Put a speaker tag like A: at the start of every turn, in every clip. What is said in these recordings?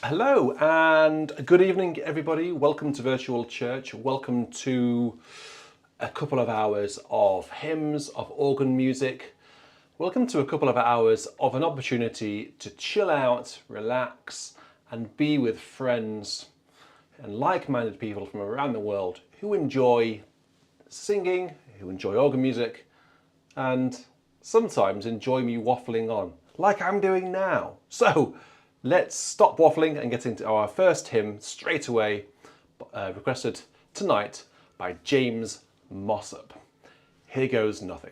A: Hello and good evening, everybody. Welcome to Virtual Church. Welcome to a couple of hours of hymns, of organ music. Welcome to a couple of hours of an opportunity to chill out, relax, and be with friends and like-minded people from around the world who enjoy singing, who enjoy organ music, and sometimes enjoy me waffling on, like I'm doing now. So let's stop waffling and get into our first hymn straight away, requested tonight by James Mossop. Here Goes Nothing.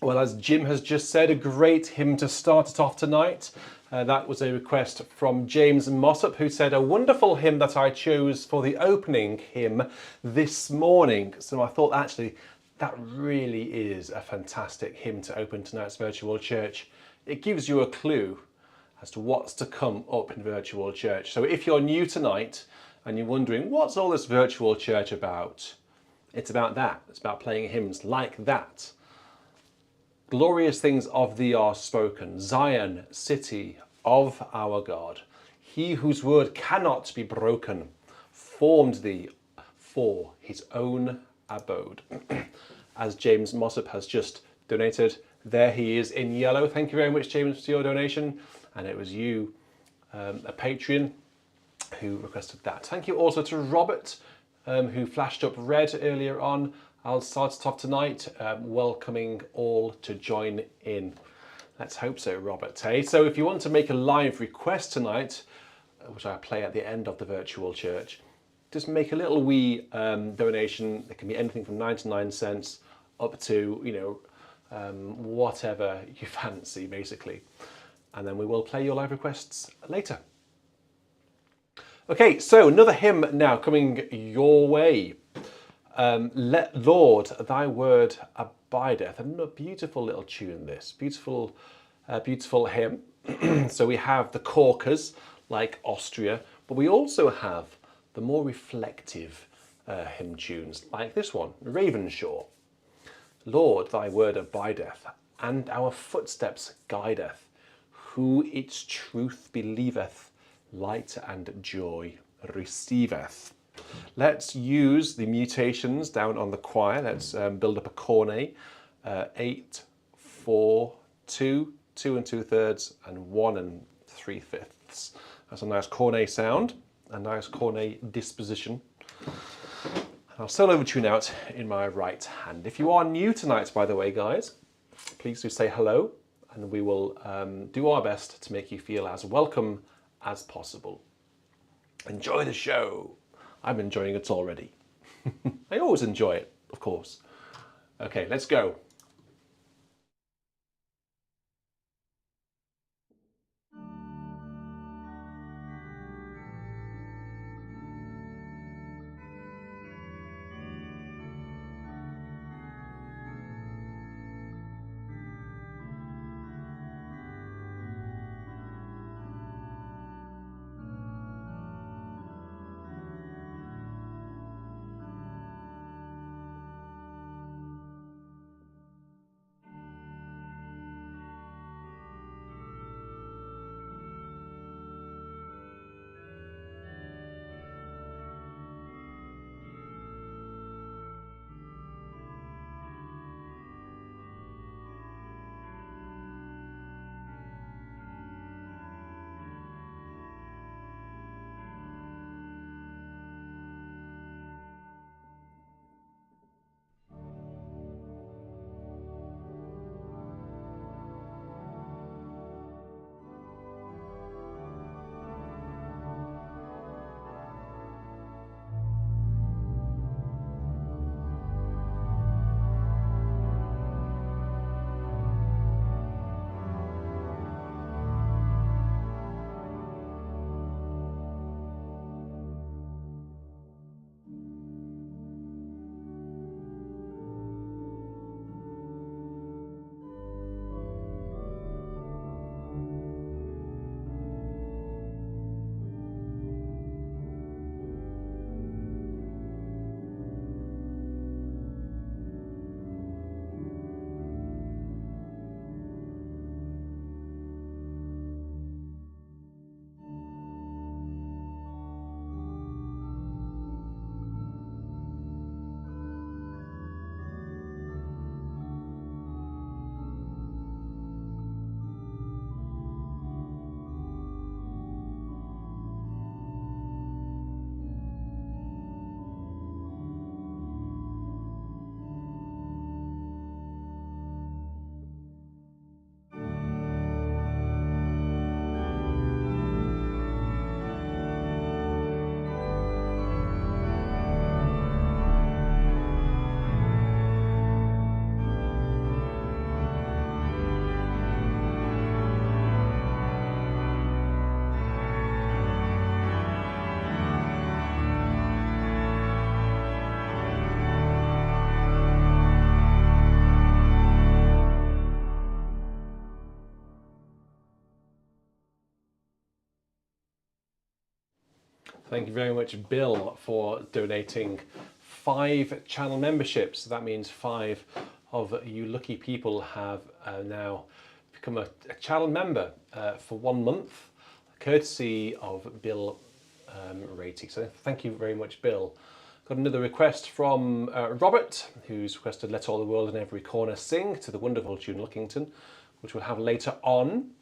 A: Well, as Jim has just said, a great hymn to start it off tonight. That was a request from James Mossop, who said, a wonderful hymn that I chose for the opening hymn this morning. So I thought, actually, that really is a fantastic hymn to open tonight's virtual church. It gives you a clue as to what's to come up in virtual church. So if you're new tonight and you're wondering, what's all this virtual church about? It's about that. It's about playing hymns like that. Glorious things of thee are spoken, Zion, city of our God. He whose word cannot be broken, formed thee for his own abode. As James Mossop has just donated, there he is in yellow. Thank you very much, James, for your donation. And it was you, a Patreon, who requested that. Thank you also to Robert, who flashed up red earlier on. I'll start it off tonight, welcoming all to join in. Let's hope so, Robert. Hey, so if you want to make a live request tonight, which I play at the end of the virtual church, just make a little wee donation. It can be anything from 99 cents up to, whatever you fancy, basically. And then we will play your live requests later. Okay, so another hymn now coming your way. Let Lord thy word abideth. And a beautiful little tune, this beautiful hymn. So we have the corkers like Austria, but we also have the more reflective hymn tunes like this one, Ravenshaw. Lord thy word abideth, and our footsteps guideth. Who its truth believeth, light and joy receiveth. Let's use the mutations down on the choir. Let's build up a cornet. 8, 4, 2, 2 and 2/3, and 1 3/5. That's a nice cornet sound, a nice cornet disposition. I'll solo tune out in my right hand. If you are new tonight, by the way, guys, please do say hello, and we will do our best to make you feel as welcome as possible. Enjoy the show. I'm enjoying it already. I always enjoy it, of course. Okay, let's go. Thank you very much, Bill, for donating 5 channel memberships. That means 5 of you lucky people have now become a channel member for 1 month, courtesy of Bill Ratey. So thank you very much, Bill. Got another request from Robert, who's requested Let All the World in Every Corner Sing to the wonderful tune Lukington, which we'll have later on.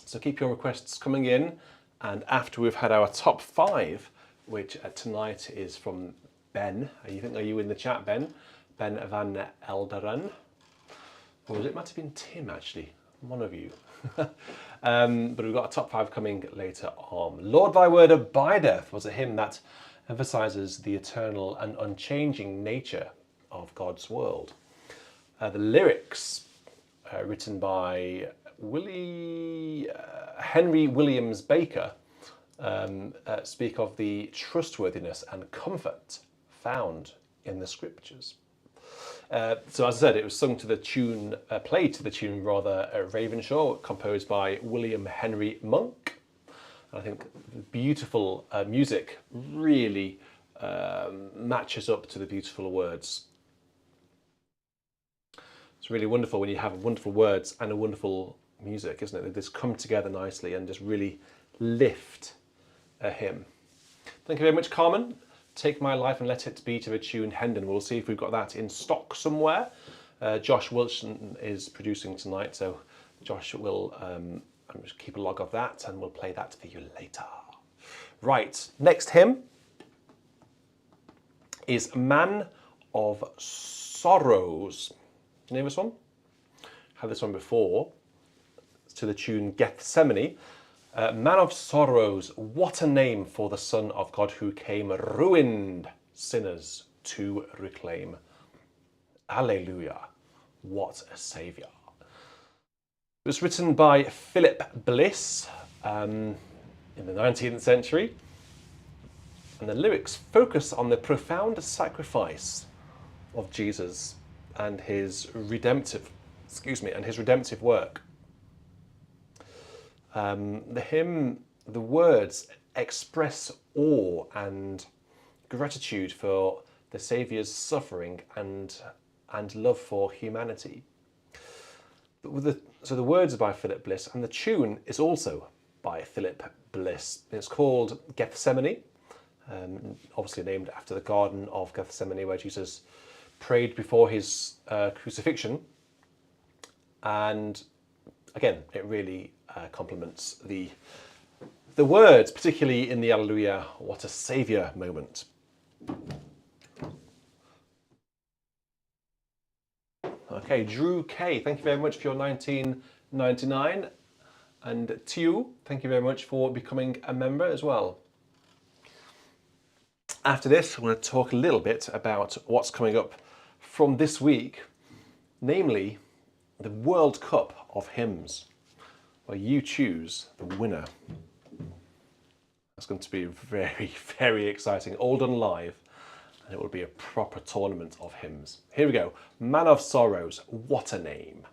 A: So keep your requests coming in. And after we've had our top 5, which tonight is from Ben. Are you in the chat, Ben? Ben van Elderen. Or it might have been Tim, actually. One of you. But we've got a top 5 coming later on. Lord Thy Word Abideth was a hymn that emphasizes the eternal and unchanging nature of God's world. The lyrics, written by Henry Williams Baker, speak of the trustworthiness and comfort found in the scriptures. So as I said, it was sung to the tune, played to the tune rather, Ravenshaw, composed by William Henry Monk. And I think beautiful music really matches up to the beautiful words. It's really wonderful when you have wonderful words and a wonderful music, isn't it? They just come together nicely and just really lift a hymn. Thank you very much, Carmen. Take My Life and Let It Be to the tune Hendon. We'll see if we've got that in stock somewhere. Josh Wilson is producing tonight, so Josh will just keep a log of that and we'll play that for you later. Right, next hymn is Man of Sorrows. You know this one? Had this one before. It's to the tune Gethsemane. Man of Sorrows, what a name for the Son of God who came ruined sinners to reclaim. Alleluia, what a saviour. It was written by Philip Bliss in the 19th century, and the lyrics focus on the profound sacrifice of Jesus and his redemptive work. The hymn, the words express awe and gratitude for the Saviour's suffering and love for humanity. So the words are by Philip Bliss, and the tune is also by Philip Bliss. It's called Gethsemane, obviously named after the Garden of Gethsemane, where Jesus prayed before his crucifixion. And again, it really complements the words, particularly in the Alleluia, what a saviour moment. Okay, Drew K, thank you very much for your 1999. And to you, thank you very much for becoming a member as well. After this, I'm going to talk a little bit about what's coming up from this week, namely the World Cup of Hymns, where you choose the winner. That's going to be very, very exciting, all done live, and it will be a proper tournament of hymns. Here we go. Man of Sorrows, what a name.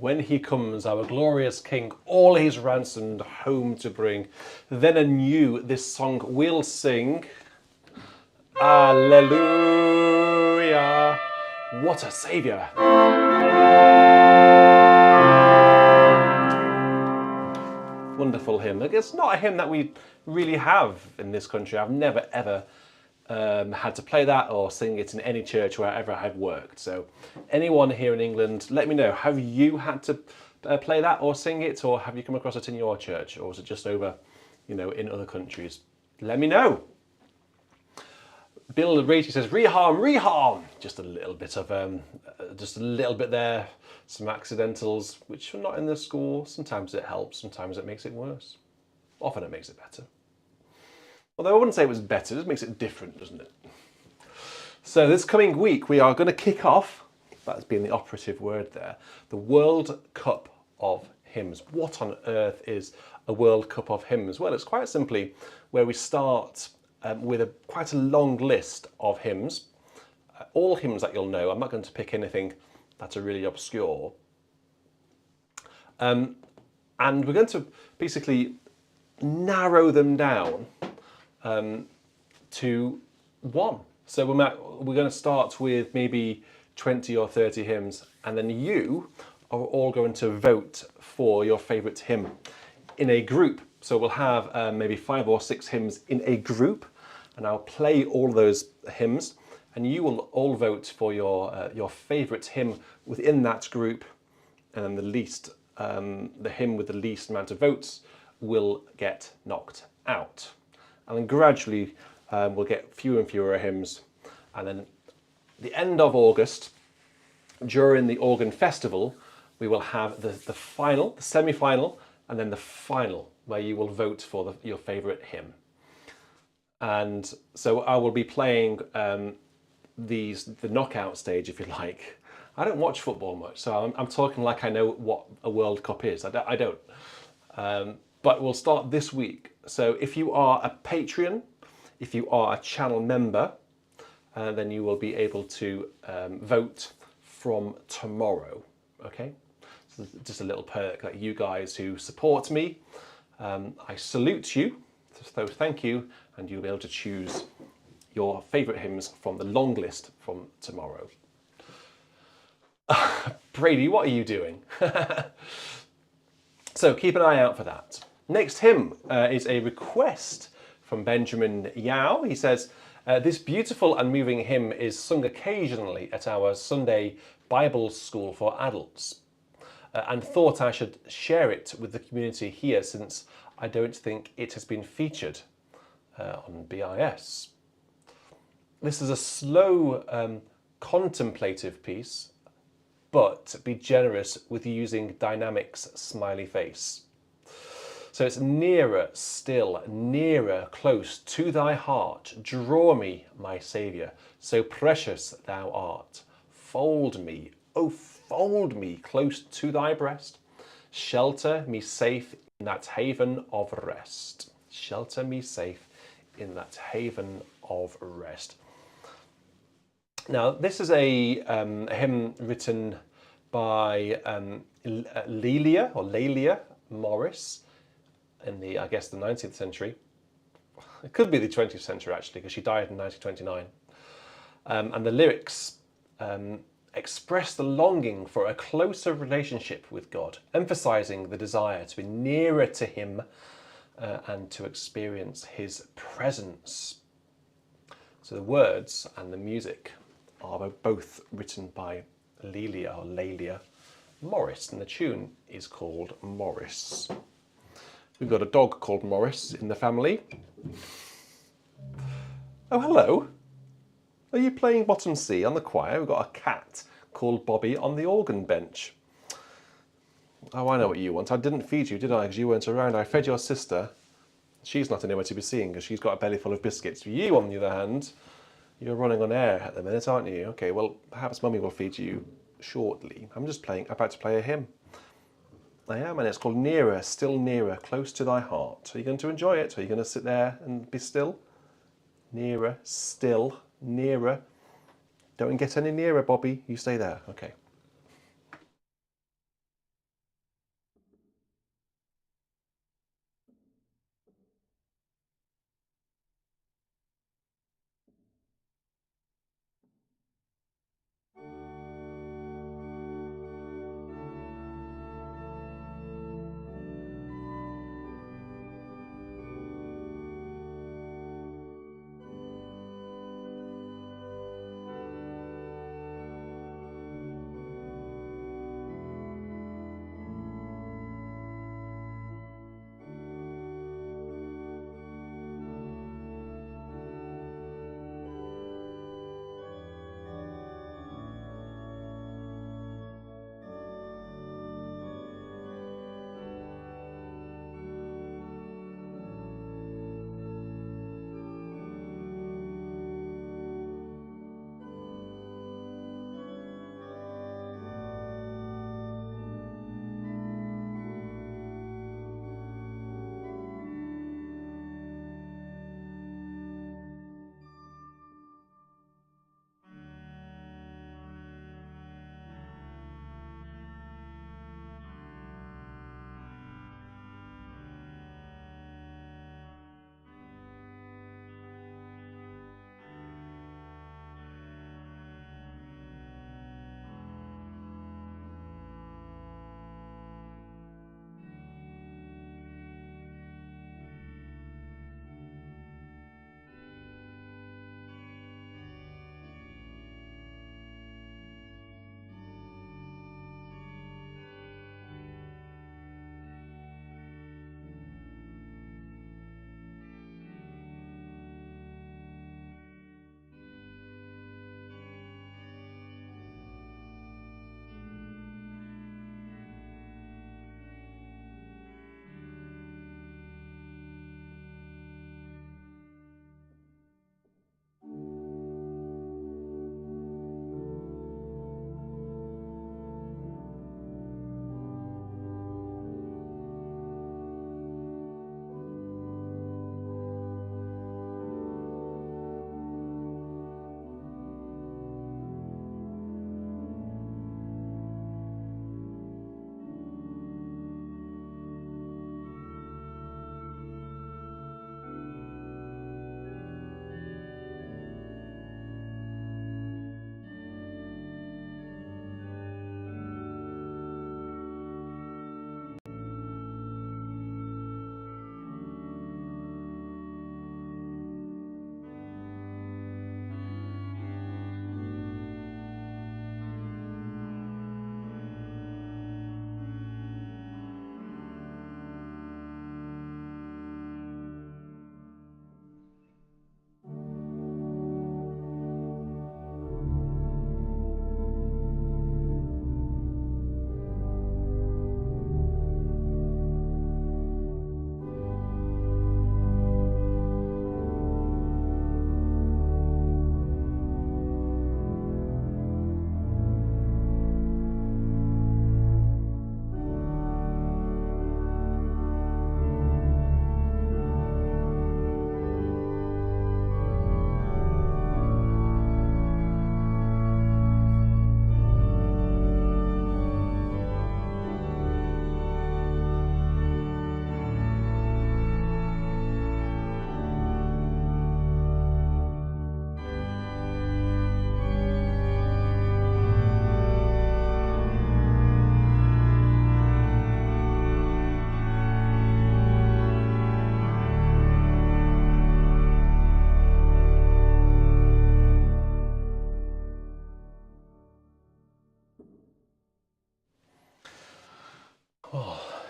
A: when he comes, our glorious King, all his ransomed home to bring. Then anew this song we'll sing. Alleluia. What a saviour. Wonderful hymn. It's not a hymn that we really have in this country. I've never ever had to play that or sing it in any church wherever I've worked. So anyone here in England, let me know. Have you had to play that or sing it, or have you come across it in your church, or is it just over, in other countries? Let me know. Bill Ragey says, reharm, reharm. Just a little bit of, there. Some accidentals, which are not in the score. Sometimes it helps, sometimes it makes it worse. Often it makes it better. Although I wouldn't say it was better, it just makes it different, doesn't it? So this coming week, we are going to kick off, that's been the operative word there, the World Cup of Hymns. What on earth is a World Cup of Hymns? Well, it's quite simply where we start with quite a long list of hymns. All hymns that you'll know. I'm not going to pick anything that's really obscure. And we're going to basically narrow them down to one. So we're going to start with maybe 20 or 30 hymns, and then you are all going to vote for your favourite hymn in a group. So we'll have maybe 5 or 6 hymns in a group, and I'll play all those hymns, and you will all vote for your favourite hymn within that group, and then the hymn with the least amount of votes will get knocked out. And then gradually we'll get fewer and fewer hymns, and then the end of August, during the organ festival, we will have the final, the semi-final, and then the final, where you will vote for your favourite hymn. And so I will be playing the knockout stage, if you like. I don't watch football much, so I'm talking like I know what a World Cup is. I don't. But we'll start this week. So if you are a Patreon, if you are a channel member, then you will be able to vote from tomorrow. Okay, so just a little perk that you guys who support me, I salute you. So thank you, and you'll be able to choose your favourite hymns from the long list from tomorrow. Brady, what are you doing? So keep an eye out for that. Next hymn is a request from Benjamin Yao. He says, this beautiful and moving hymn is sung occasionally at our Sunday Bible school for adults, and thought I should share it with the community here, since I don't think it has been featured on BIS. This is a slow, contemplative piece, but be generous with using dynamics smiley face. So it's nearer still, nearer, close to thy heart. Draw me, my Saviour, so precious thou art. Fold me, oh fold me close to thy breast. Shelter me safe in that haven of rest. Shelter me safe in that haven of rest. Now, this is a hymn written by Lelia Maurice in the 19th century. It could be the 20th century actually, because she died in 1929. And the lyrics express the longing for a closer relationship with God, emphasizing the desire to be nearer to Him and to experience His presence. So the words and the music are both written by Lelia Maurice, and the tune is called Maurice. We've got a dog called Maurice in the family. Oh, hello. Are you playing bottom C on the choir? We've got a cat called Bobby on the organ bench. Oh, I know what you want. I didn't feed you, did I? Because you weren't around. I fed your sister. She's not anywhere to be seen because she's got a belly full of biscuits. You, on the other hand, you're running on air at the minute, aren't you? Okay, well, perhaps Mummy will feed you shortly. I'm just about to play a hymn. I am, and it's called Nearer, Still Nearer, Close to Thy Heart. Are you going to enjoy it? Are you going to sit there and be still? Nearer, still, nearer. Don't get any nearer, Bobby. You stay there. Okay.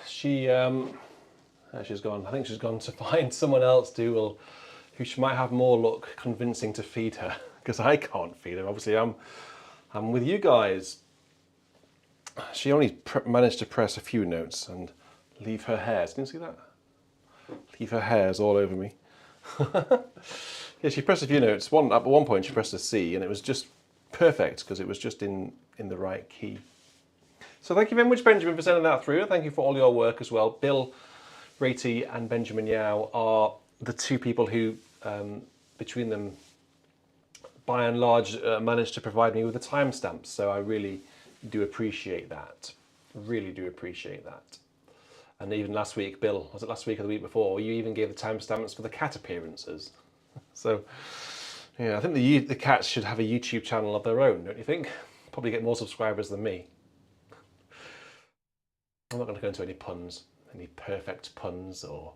A: She's gone. I think she's gone to find someone else who she might have more luck convincing to feed her, because I can't feed her. Obviously, I'm with you guys. She only managed to press a few notes and leave her hairs. Can you see that? Leave her hairs all over me. Yeah, she pressed a few notes. At one point, she pressed a C, and it was just perfect because it was just in the right key. So thank you very much, Benjamin, for sending that through. Thank you for all your work as well. Bill Ratey and Benjamin Yao are the two people who, between them, by and large, managed to provide me with the timestamps. So I really do appreciate that. Really do appreciate that. And even last week, Bill, was it last week or the week before, you even gave the timestamps for the cat appearances. So, yeah, I think the cats should have a YouTube channel of their own, don't you think? Probably get more subscribers than me. I'm not going to go into any puns, any perfect puns or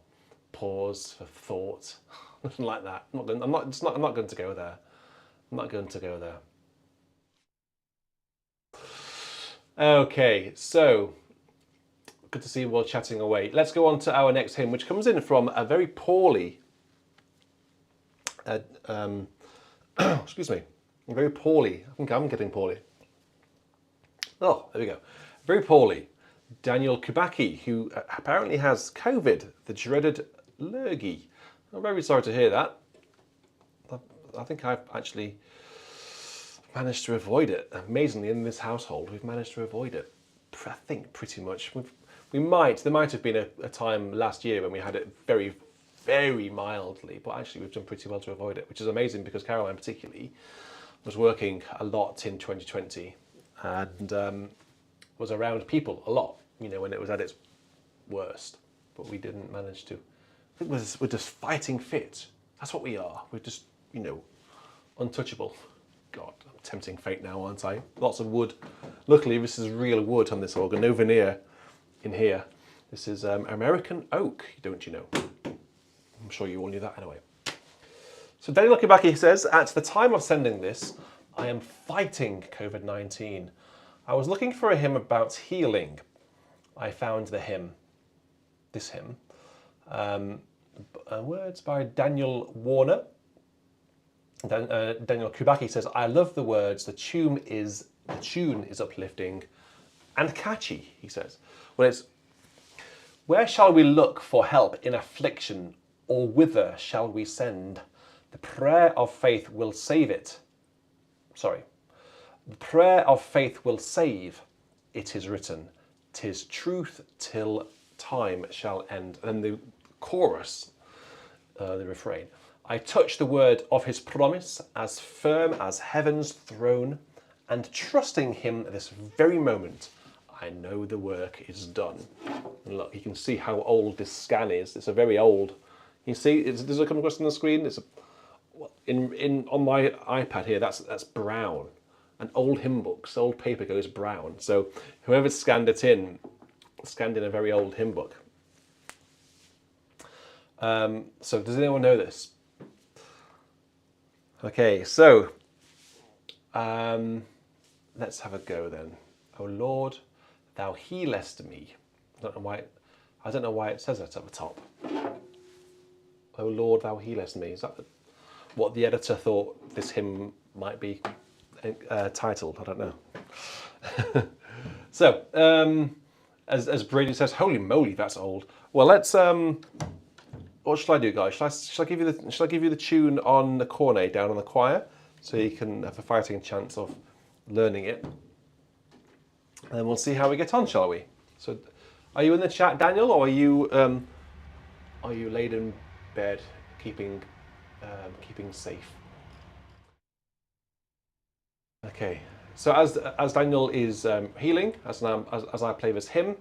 A: pause for thought, nothing like that. I'm not going to go there. I'm not going to go there. Okay, so good to see you all chatting away. Let's go on to our next hymn, which comes in from a very poorly, excuse me, very poorly. I think I'm getting poorly. Oh, there we go. Very poorly. Daniel Kubacki, who apparently has COVID, the dreaded lurgy. I'm very sorry to hear that. I think I've actually managed to avoid it. Amazingly, in this household, we've managed to avoid it. I think pretty much. There might have been a time last year when we had it very, very mildly, but actually we've done pretty well to avoid it, which is amazing because Caroline particularly was working a lot in 2020 and was around people a lot, when it was at its worst, but we didn't manage to. I think we're just fighting fit. That's what we are. We're just, untouchable. God, I'm tempting fate now, aren't I? Lots of wood. Luckily, this is real wood on this organ, no veneer in here. This is American oak, don't you know? I'm sure you all knew that anyway. So Daniel Kubacki says, at the time of sending this, I am fighting COVID-19. I was looking for a hymn about healing. I found this hymn. Words by Daniel Warner. Daniel Kubacki says, I love the words, the tune is uplifting and catchy, he says. Well, it's, where shall we look for help in affliction, or whither shall we send? The prayer of faith will save it. Sorry. The prayer of faith will save, it is written. 'Tis truth till time shall end. And then the chorus, the refrain. I touch the word of his promise, as firm as heaven's throne, and trusting him this very moment, I know the work is done. And look, you can see how old this scan is. It's a very old. You see, does it come across on the screen? It's on my iPad here. That's brown. And old hymn books, old paper goes brown. So whoever scanned in a very old hymn book. So does anyone know this? Okay, so let's have a go then. O Lord, thou healest me. I don't know why it says that at the top. O Lord, thou healest me. Is that what the editor thought this hymn might be titled? I don't know. So, as Brady says, holy moly, that's old. Well, let's. What shall I do, guys? Shall I give you the tune on the cornet down on the choir, so you can have a fighting chance of learning it, and we'll see how we get on, shall we? So, are you in the chat, Daniel, or are you laid in bed, keeping safe? Okay. So as Daniel is healing, as I play this hymn,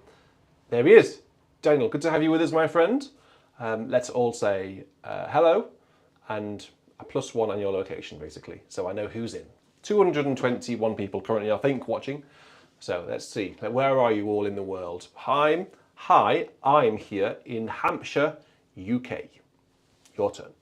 A: there he is. Daniel, good to have you with us, my friend. Let's all say hello and a +1 on your location, basically, so I know who's in. 221 people currently, I think, watching. So let's see. Where are you all in the world? Hi, I'm here in Hampshire, UK. Your turn.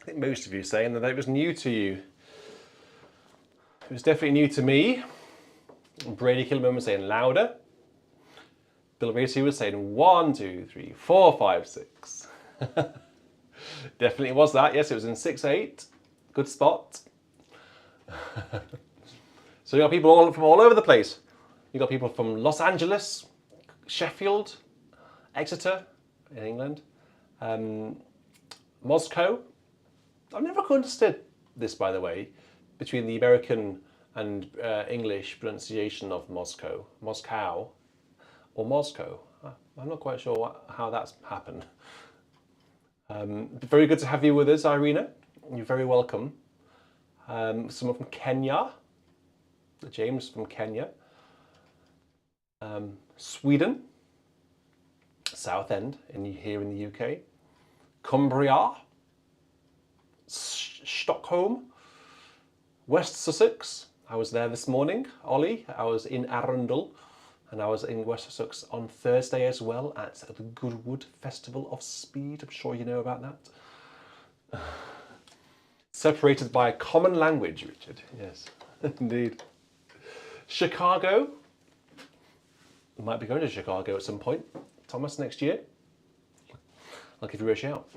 A: I think most of you saying that it was new to you. It was definitely new to me. Brady Kilman was saying louder. Bill Racy was saying 1, 2, 3, 4, 5, 6. Definitely was that. Yes, it was in 6/8. Good spot. So you got people from all over the place. You got people from Los Angeles, Sheffield, Exeter in England, Moscow. I've never understood this, by the way, between the American and English pronunciation of Moscow, Moscow, or Moscow. I'm not quite sure how that's happened. Very good to have you with us, Irina. You're very welcome. Someone from Kenya, James from Kenya. Sweden, Southend here in the UK. Cumbria, Stockholm, West Sussex. I was there this morning, Ollie. I was in Arundel, and I was in West Sussex on Thursday as well at the Goodwood Festival of Speed. I'm sure you know about that. Separated by a common language, Richard. Yes, indeed. Chicago. We might be going to Chicago at some point. Thomas, next year. I'll give you a shout.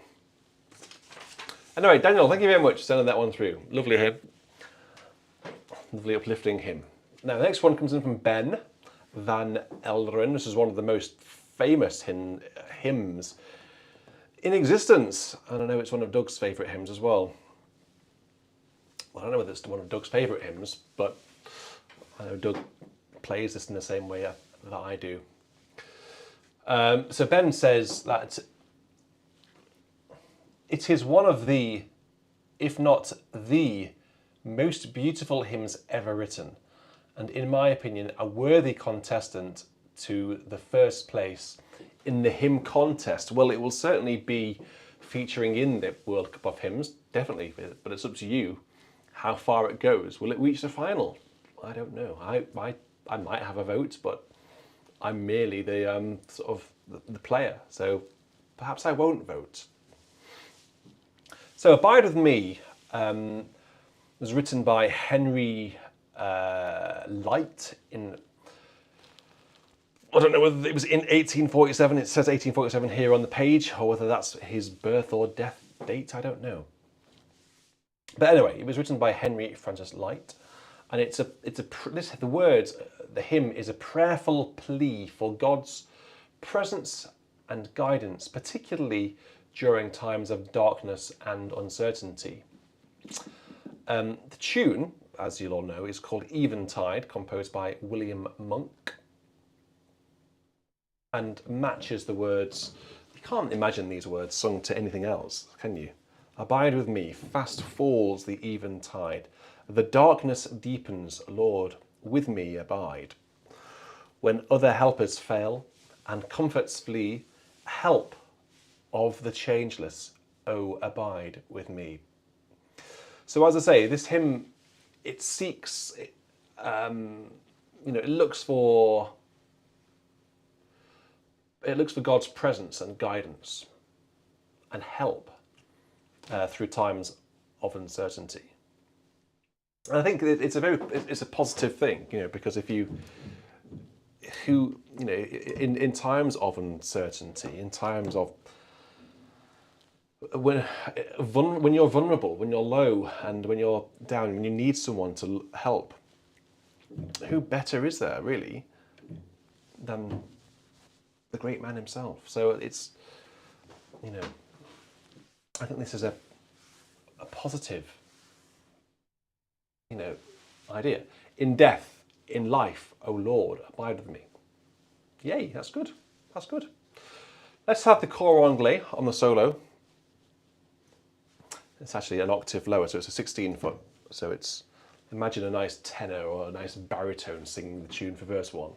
A: Anyway, Daniel, thank you very much for sending that one through. Lovely hymn. Lovely uplifting hymn. Now, the next one comes in from Ben van Elderen. This is one of the most famous hymns in existence. And I know it's one of Doug's favourite hymns as well. Well, I don't know whether it's one of Doug's favourite hymns, but I know Doug plays this in the same way that I do. So Ben says that it is one of the, if not the, most beautiful hymns ever written, and in my opinion, a worthy contestant to the first place in the hymn contest. Well, it will certainly be featuring in the World Cup of Hymns, definitely, but it's up to you how far it goes. Will it reach the final? I don't know. I might have a vote, but I'm merely the sort of the player, so perhaps I won't vote. So Abide With Me was written by Henry Light in, I don't know whether it was in 1847, it says 1847 here on the page, or whether that's his birth or death date, I don't know. But anyway, it was written by Henry Francis Light, and the hymn is a prayerful plea for God's presence and guidance, particularly during times of darkness and uncertainty. The tune, as you'll all know, is called Eventide, composed by William Monk, and matches the words. You can't imagine these words sung to anything else, can you? Abide with me, fast falls the eventide. The darkness deepens, Lord, with me abide. When other helpers fail and comforts flee, help of the changeless, oh, abide with me. So as I say, this hymn, it seeks, it looks for God's presence and guidance and help through times of uncertainty. And I think it's a positive thing, because in times of uncertainty, in times of when you're vulnerable, when you're low, and when you're down, when you need someone to help, who better is there really than the great man himself? So it's, I think this is a positive, idea. In death, in life, O Lord, abide with me. Yay, that's good. That's good. Let's have the cor anglais on the solo. It's actually an octave lower, so it's a 16 foot. So it's, imagine a nice tenor or a nice baritone singing the tune for verse 1.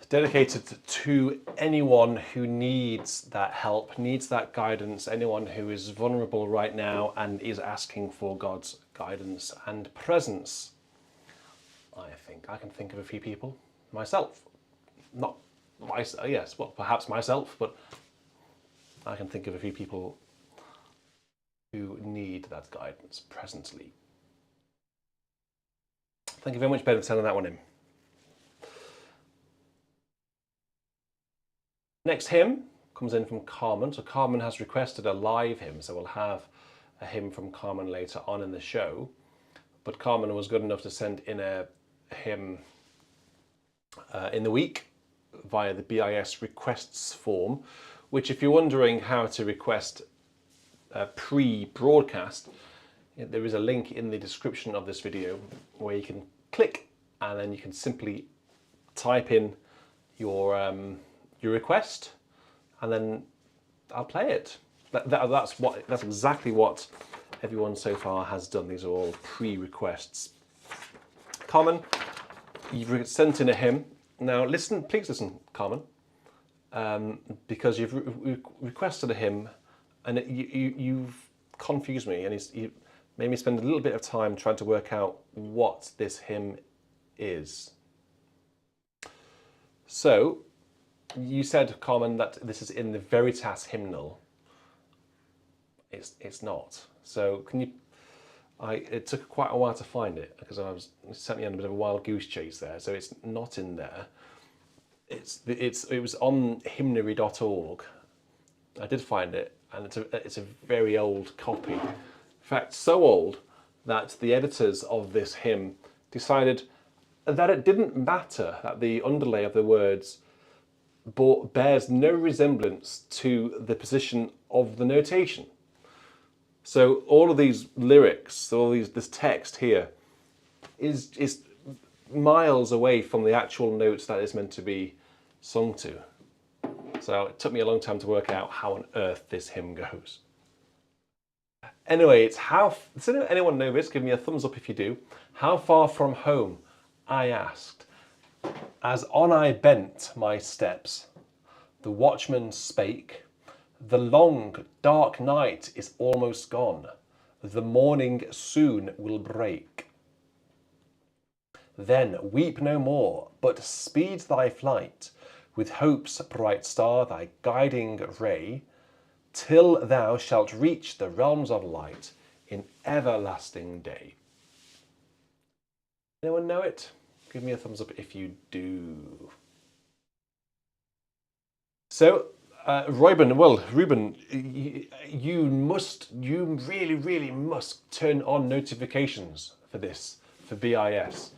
A: dedicated to anyone who needs that help, needs that guidance, anyone who is vulnerable right now and is asking for God's guidance and presence. I think I can think of a few people myself. Not myself, yes, well, perhaps myself, but I can think of a few people who need that guidance presently. Thank you very much, Ben, for sending that one in. Next hymn comes in from Carmen. So Carmen has requested a live hymn, so we'll have a hymn from Carmen later on in the show. But Carmen was good enough to send in a hymn in the week via the BIS requests form, which, if you're wondering how to request a pre-broadcast, there is a link in the description of this video where you can click and then you can simply type in your request, and then I'll play it. That's exactly what everyone so far has done. These are all pre-requests. Carmen, you've sent in a hymn. Now listen, please listen, Carmen, because you've requested a hymn, and you've confused me, and you made me spend a little bit of time trying to work out what this hymn is. So, you said, Carmen, that this is in the Veritas hymnal. It's not. So can you? It took quite a while to find it because it sent me on a bit of a wild goose chase there. So it's not in there. It was on hymnary.org. I did find it, and it's a very old copy. In fact, so old that the editors of this hymn decided that it didn't matter that the underlay of the words bears no resemblance to the position of the notation. So all of these lyrics, this text here, is miles away from the actual notes that it's meant to be sung to. So it took me a long time to work out how on earth this hymn goes. Anyway, does anyone know this? Give me a thumbs up if you do. How far from home? I asked. As on I bent my steps, the watchman spake, the long, dark night is almost gone, the morning soon will break. Then weep no more, but speed thy flight, with hope's bright star thy guiding ray, till thou shalt reach the realms of light in everlasting day. Anyone know it? Give me a thumbs up if you do. So, Ruben, you really must turn on notifications for this, for BIS.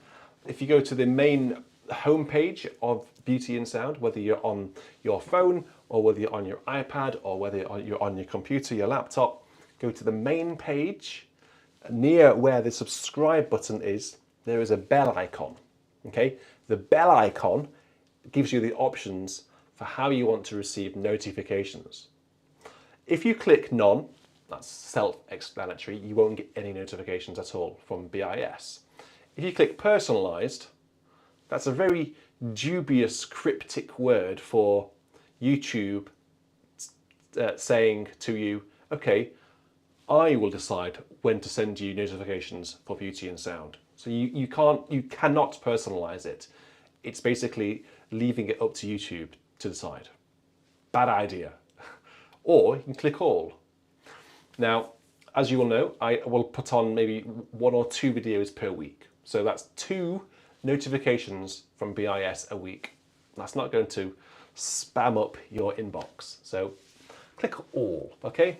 A: If you go to the main homepage of Beauty and Sound, whether you're on your phone or whether you're on your iPad or whether you're on your computer, your laptop, go to the main page. Near where the subscribe button is, there is a bell icon. Okay, the bell icon gives you the options for how you want to receive notifications. If you click none, that's self-explanatory, you won't get any notifications at all from BIS. If you click personalized, that's a very dubious, cryptic word for YouTube saying to you, okay, I will decide when to send you notifications for Beauty and Sound. So you cannot personalize it. It's basically leaving it up to YouTube to decide. Bad idea. Or you can click all. Now, as you will know, I will put on maybe 1 or 2 videos per week. So that's 2 notifications from BIS a week. That's not going to spam up your inbox. So click all, okay?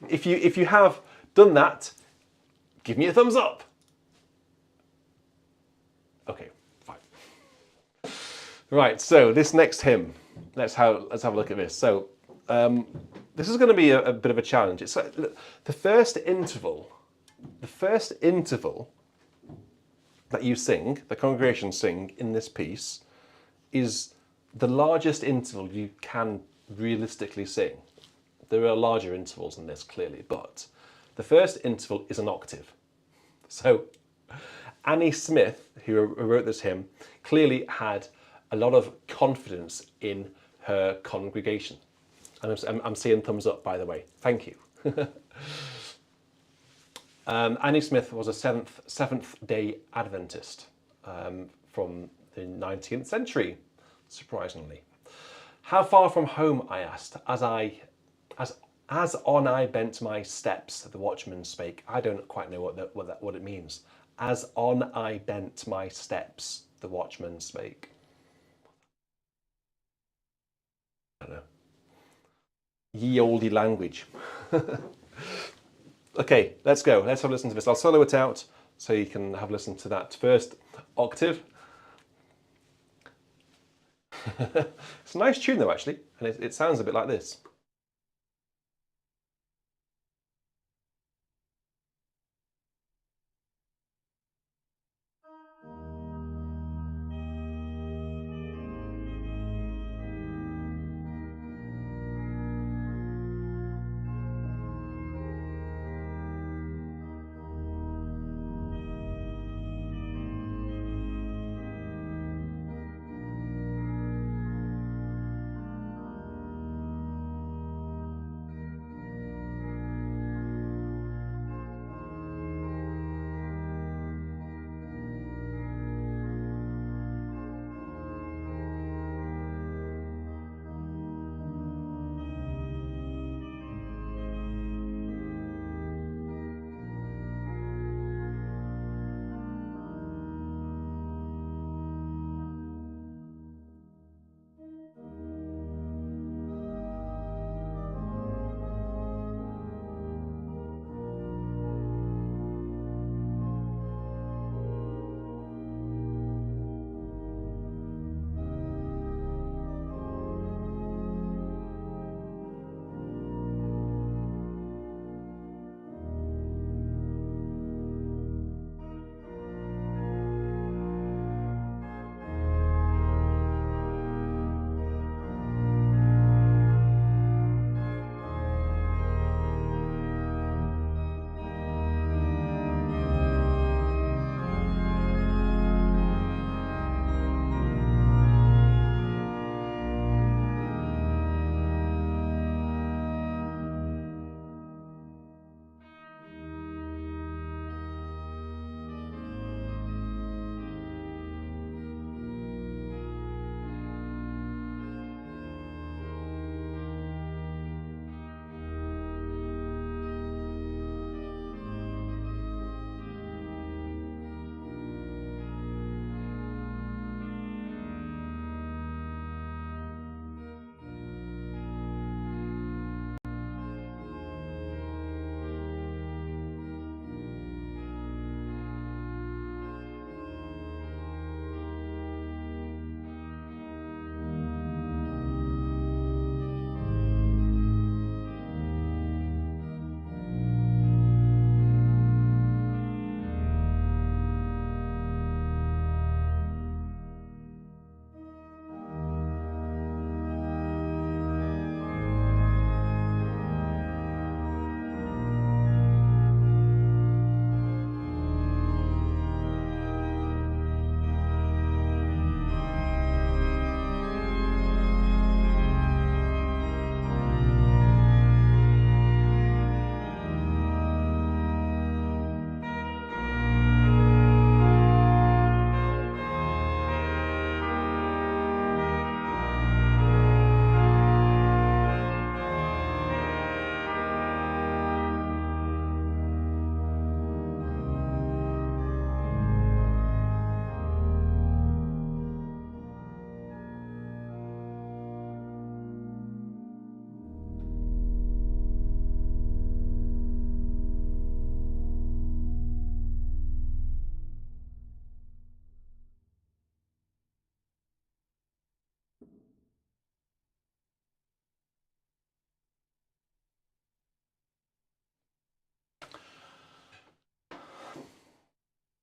A: If you have done that, give me a thumbs up. Okay, fine. Right, so this next hymn, let's have a look at this. So this is going to be a bit of a challenge. It's like the first interval that you sing, the congregation sing in this piece, is the largest interval you can realistically sing. There are larger intervals than this, clearly, but the first interval is an octave. So Annie Smith, who wrote this hymn, clearly had a lot of confidence in her congregation. And I'm seeing thumbs up, by the way. Thank you. Annie Smith was a Seventh-day Adventist from the 19th century, surprisingly. How far from home, I asked, as on I bent my steps, the watchman spake. I don't quite know what it means. As on I bent my steps, the watchman spake. I don't know. Ye olde language. Okay, let's go. Let's have a listen to this. I'll solo it out so you can have a listen to that first octave. It's a nice tune though, actually, and it sounds a bit like this.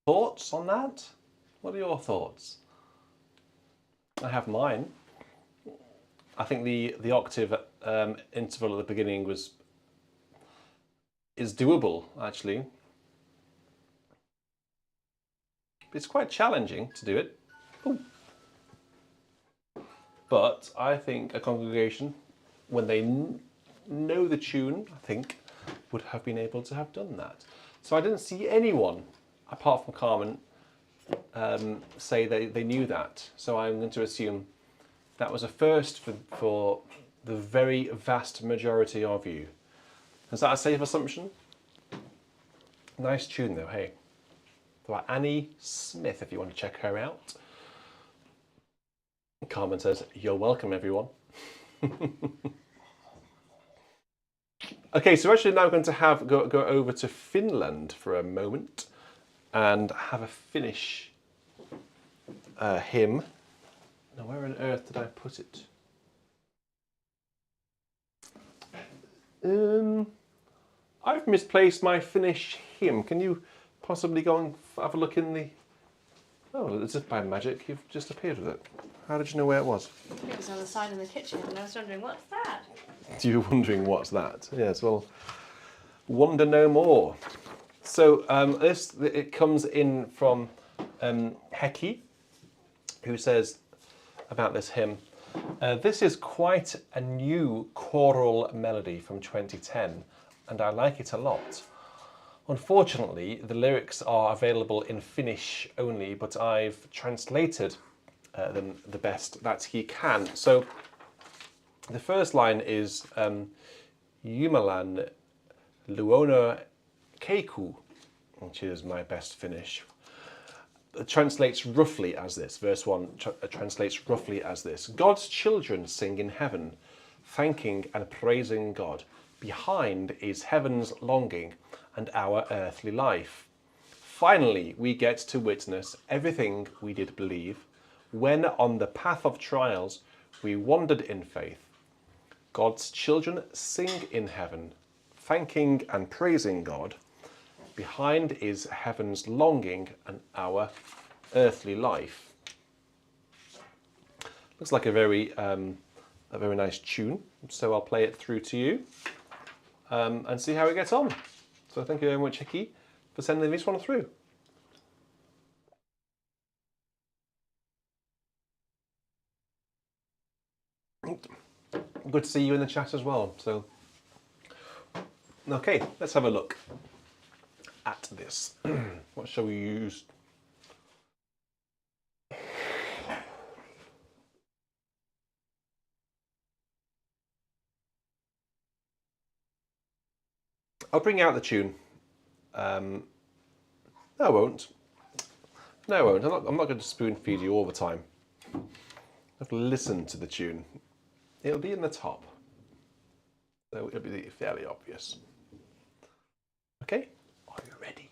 A: Thoughts on that? What are your thoughts? I have mine. I think the octave interval at the beginning is doable, actually. It's quite challenging to do it. Ooh. But I think a congregation, when they know the tune, I think, would have been able to have done that. So I didn't see anyone, apart from Carmen, say they knew that. So I'm going to assume that was a first for the very vast majority of you. Is that a safe assumption? Nice tune though, hey. By Annie Smith, if you want to check her out. Carmen says, "You're welcome, everyone." Okay, so we're actually now going to go over to Finland for a moment and have a Finnish hymn. Now, where on earth did I put it? I've misplaced my Finnish hymn. Can you possibly go and have a look in the... Oh, it's just by magic. You've just appeared with it. How did you know where it was?
B: It was on the side of the kitchen and I was wondering, what's that?
A: You were wondering what's that? Yes, well, wonder no more. So it comes in from Heki, who says about this hymn, "This is quite a new choral melody from 2010, and I like it a lot. Unfortunately, the lyrics are available in Finnish only, but I've translated them the best that he can." So the first line is Jumalan luona keiku, which is my best Finnish. It translates roughly as this. Verse 1 translates roughly as this. "God's children sing in heaven, thanking and praising God. Behind is heaven's longing and our earthly life. Finally, we get to witness everything we did believe. When on the path of trials, we wandered in faith. God's children sing in heaven, thanking and praising God. Behind is heaven's longing and our earthly life." Looks like a very nice tune. So I'll play it through to you and see how it gets on. So thank you very much, Hickey, for sending this one through. Good to see you in the chat as well. So, okay, let's have a look at this. What shall we use? I'll bring out the tune. No, I won't. No, I won't. I'm not going to spoon feed you all the time. You have to listen to the tune. It'll be in the top. So it'll be fairly obvious. Okay, are you ready?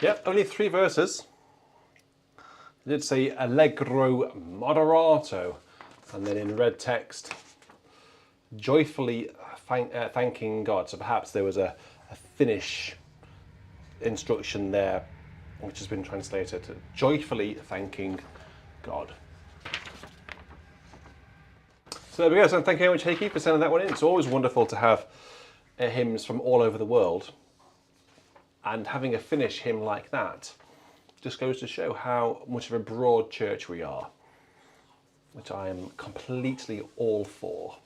A: Yep, only 3 verses. It did say allegro moderato, and then in red text, joyfully thanking God. So perhaps there was a finish instruction there, which has been translated to joyfully thanking God. So there we go. So thank you very much, Heikki, for sending that one in. It's always wonderful to have hymns from all over the world, and having a Finnish hymn like that just goes to show how much of a broad church we are, which I am completely all for.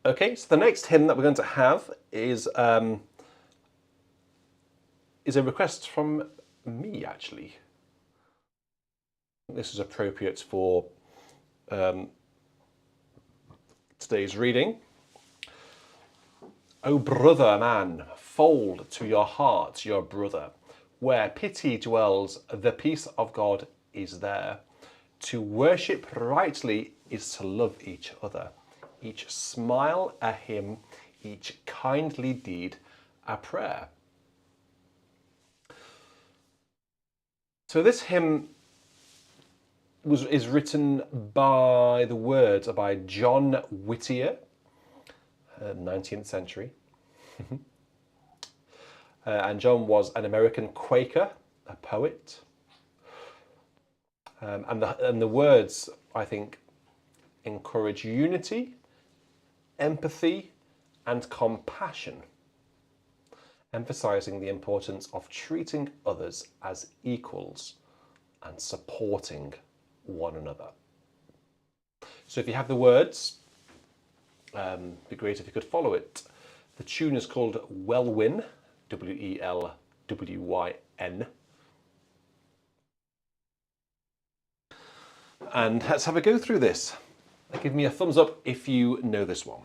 A: Okay, so the next hymn that we're going to have is a request from me, actually. This is appropriate for today's reading. O brother man, fold to your heart your brother. Where pity dwells, the peace of God is there. To worship rightly is to love each other. Each smile a hymn, each kindly deed a prayer. So this hymn is written by the words by John Whittier, 19th century. And John was an American Quaker, a poet. And the words, I think, encourage unity, empathy, and compassion, emphasizing the importance of treating others as equals and supporting one another. So if you have the words, it'd be great if you could follow it. The tune is called Welwyn, Welwyn. And let's have a go through this. Give me a thumbs up if you know this one.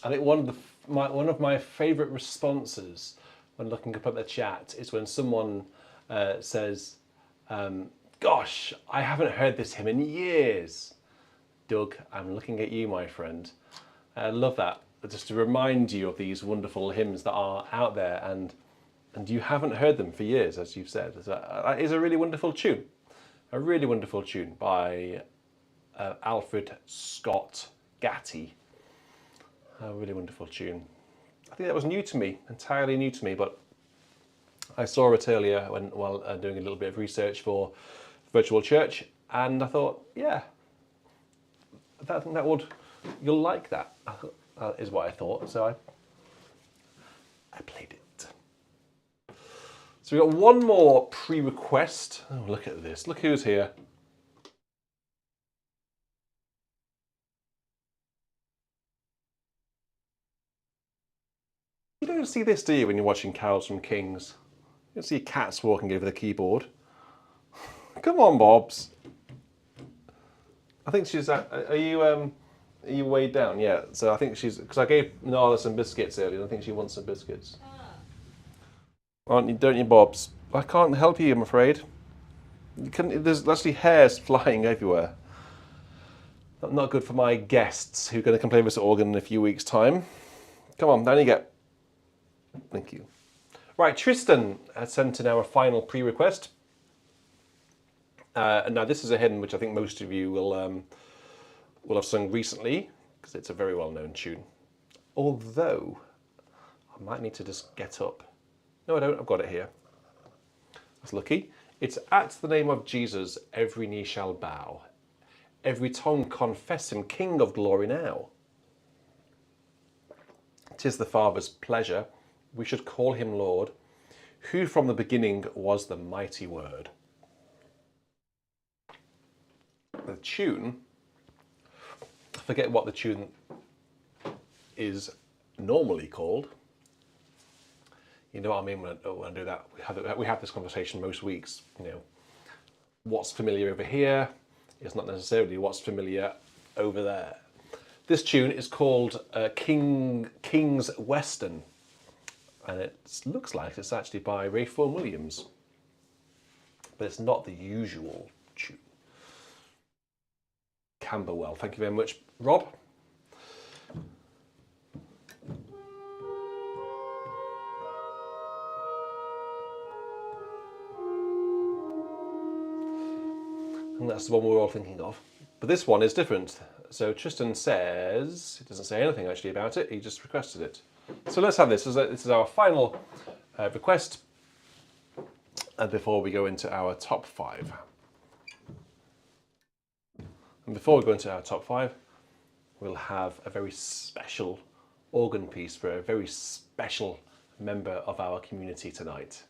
A: I think one of my favourite responses when looking up at the chat is when someone says, "Gosh, I haven't heard this hymn in years." Doug, I'm looking at you, my friend. I love that. Just to remind you of these wonderful hymns that are out there, and you haven't heard them for years, as you've said. That is a really wonderful tune. A really wonderful tune by Alfred Scott Gatty. A really wonderful tune. I think that was new to me, entirely new to me, but I saw it earlier while doing a little bit of research for Virtual Church, and I thought, yeah, you'll like that, is what I thought. So I played it. So we got one more pre-request. Oh, look at this. Look who's here. You don't see this, do you, when you're watching Carols from Kings? You don't see cats walking over the keyboard. Come on, Bobs. I think she's. Are you weighed down? Yeah. So I think she's, because I gave Nala some biscuits earlier. I think she wants some biscuits. Aren't you? Don't you, Bobs? I can't help you, I'm afraid. There's actually hairs flying everywhere. Not good for my guests who are going to come play this organ in a few weeks' time. Come on, down you get. Thank you. Right, Tristan has sent in our final pre-request. Now this is a hymn which I think most of you will have sung recently, because it's a very well-known tune. Although, I might need to just get up. No, I don't. I've got it here. That's lucky. It's "At the name of Jesus, every knee shall bow. Every tongue confess him King of glory now. 'Tis the Father's pleasure, we should call him Lord, who from the beginning was the mighty Word." The tune, I forget what the tune is normally called. You know what I mean when I do that? We have this conversation most weeks. You know, what's familiar over here is not necessarily what's familiar over there. This tune is called King's Weston, and it looks like it's actually by Erfreuen Williams, but it's not the usual tune. Camberwell, thank you very much, Rob. And that's the one we're all thinking of. But this one is different. So Tristan says, he doesn't say anything actually about it, he just requested it. So let's have this. This is our final request, and before we go into our top 5. And before we go into our top 5, we'll have a very special organ piece for a very special member of our community tonight.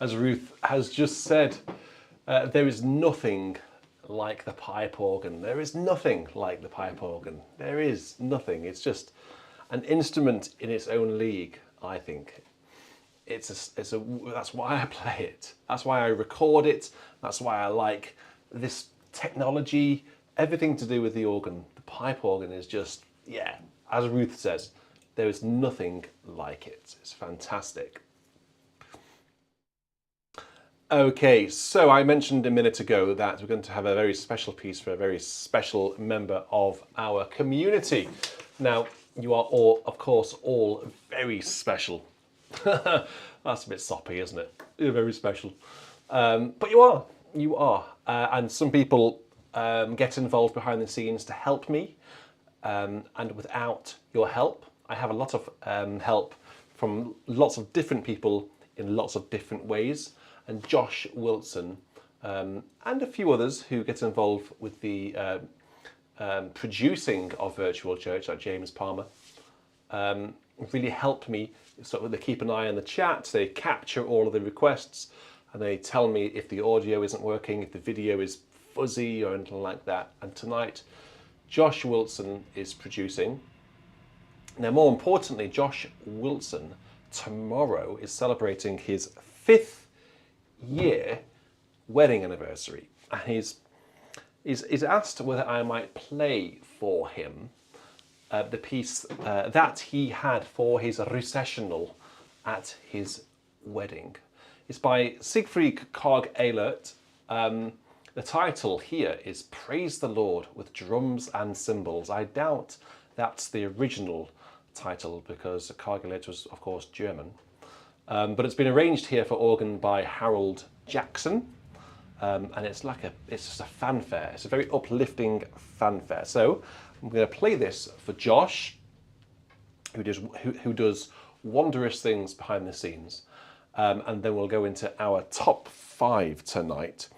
A: as Ruth has just said, there is nothing like the pipe organ. There is nothing like the pipe organ. There is nothing. It's just an instrument in its own league, I think. That's why I play it. That's why I record it. That's why I like this technology. Everything to do with the organ. The pipe organ is just, yeah, as Ruth says, there is nothing like it. It's fantastic. Okay, so I mentioned a minute ago that we're going to have a very special piece for a very special member of our community. Now, you are all, of course, all very special. That's a bit soppy, isn't it? You're very special. But you are. And some people get involved behind the scenes to help me. And without your help, I have a lot of help from lots of different people in lots of different ways. And Josh Wilson and a few others who get involved with the producing of Virtual Church, like James Palmer, really help me. So they keep an eye on the chat, they capture all of the requests, and they tell me if the audio isn't working, if the video is fuzzy or anything like that. And tonight, Josh Wilson is producing. Now, more importantly, Josh Wilson tomorrow is celebrating his 5th year wedding anniversary, and he's asked whether I might play for him the piece that he had for his recessional at his wedding. It's by Siegfried Karg-Elert. The title here is Praise the Lord with Drums and Cymbals. I doubt that's the original title because Karg-Elert was, of course, German. But it's been arranged here for organ by Harold Jackson, and it's just a fanfare. It's a very uplifting fanfare. So I'm going to play this for Josh, who does wondrous things behind the scenes, and then we'll go into our top 5 tonight,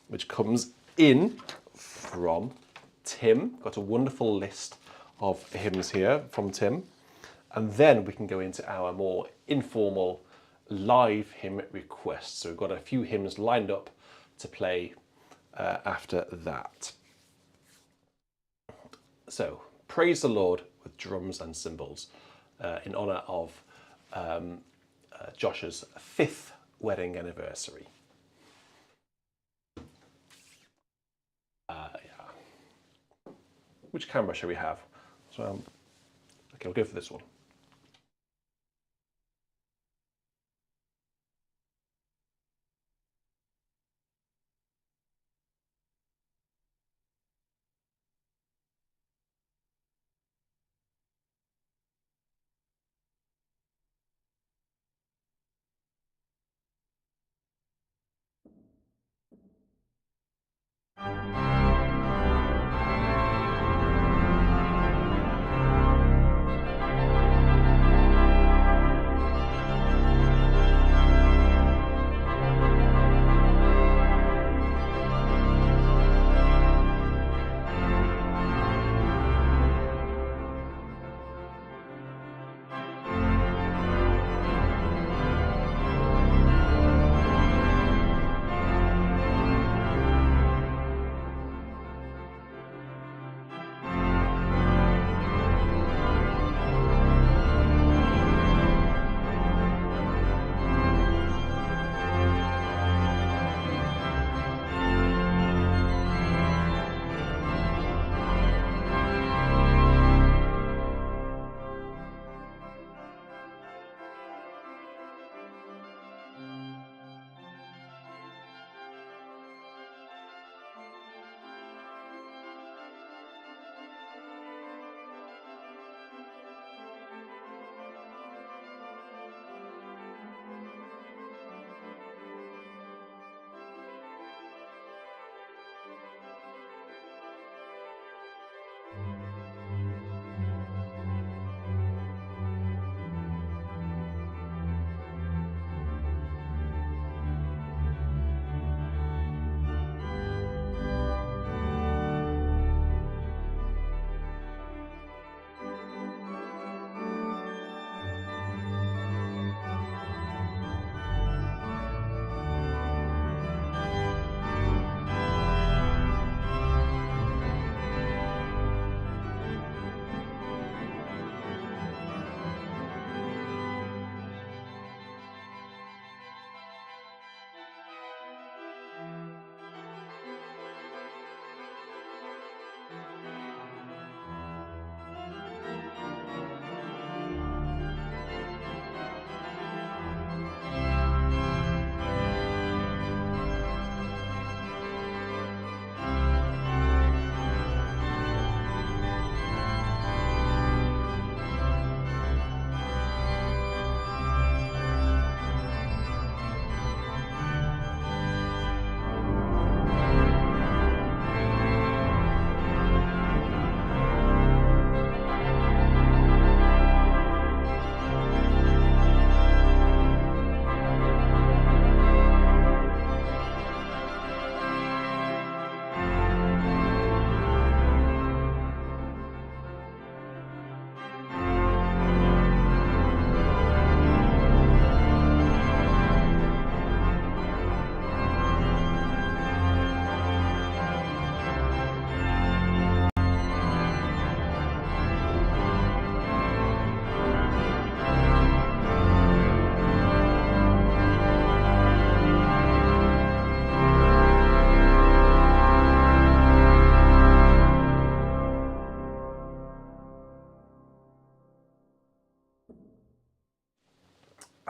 A: which comes in from Tim. Got a wonderful list of hymns here from Tim, and then we can go into our more informal live hymn requests. So we've got a few hymns lined up to play after that. So, Praise the Lord with Drums and Cymbals in honour of Josh's 5th wedding anniversary. Yeah. Which camera shall we have? So, okay, we'll go for this one.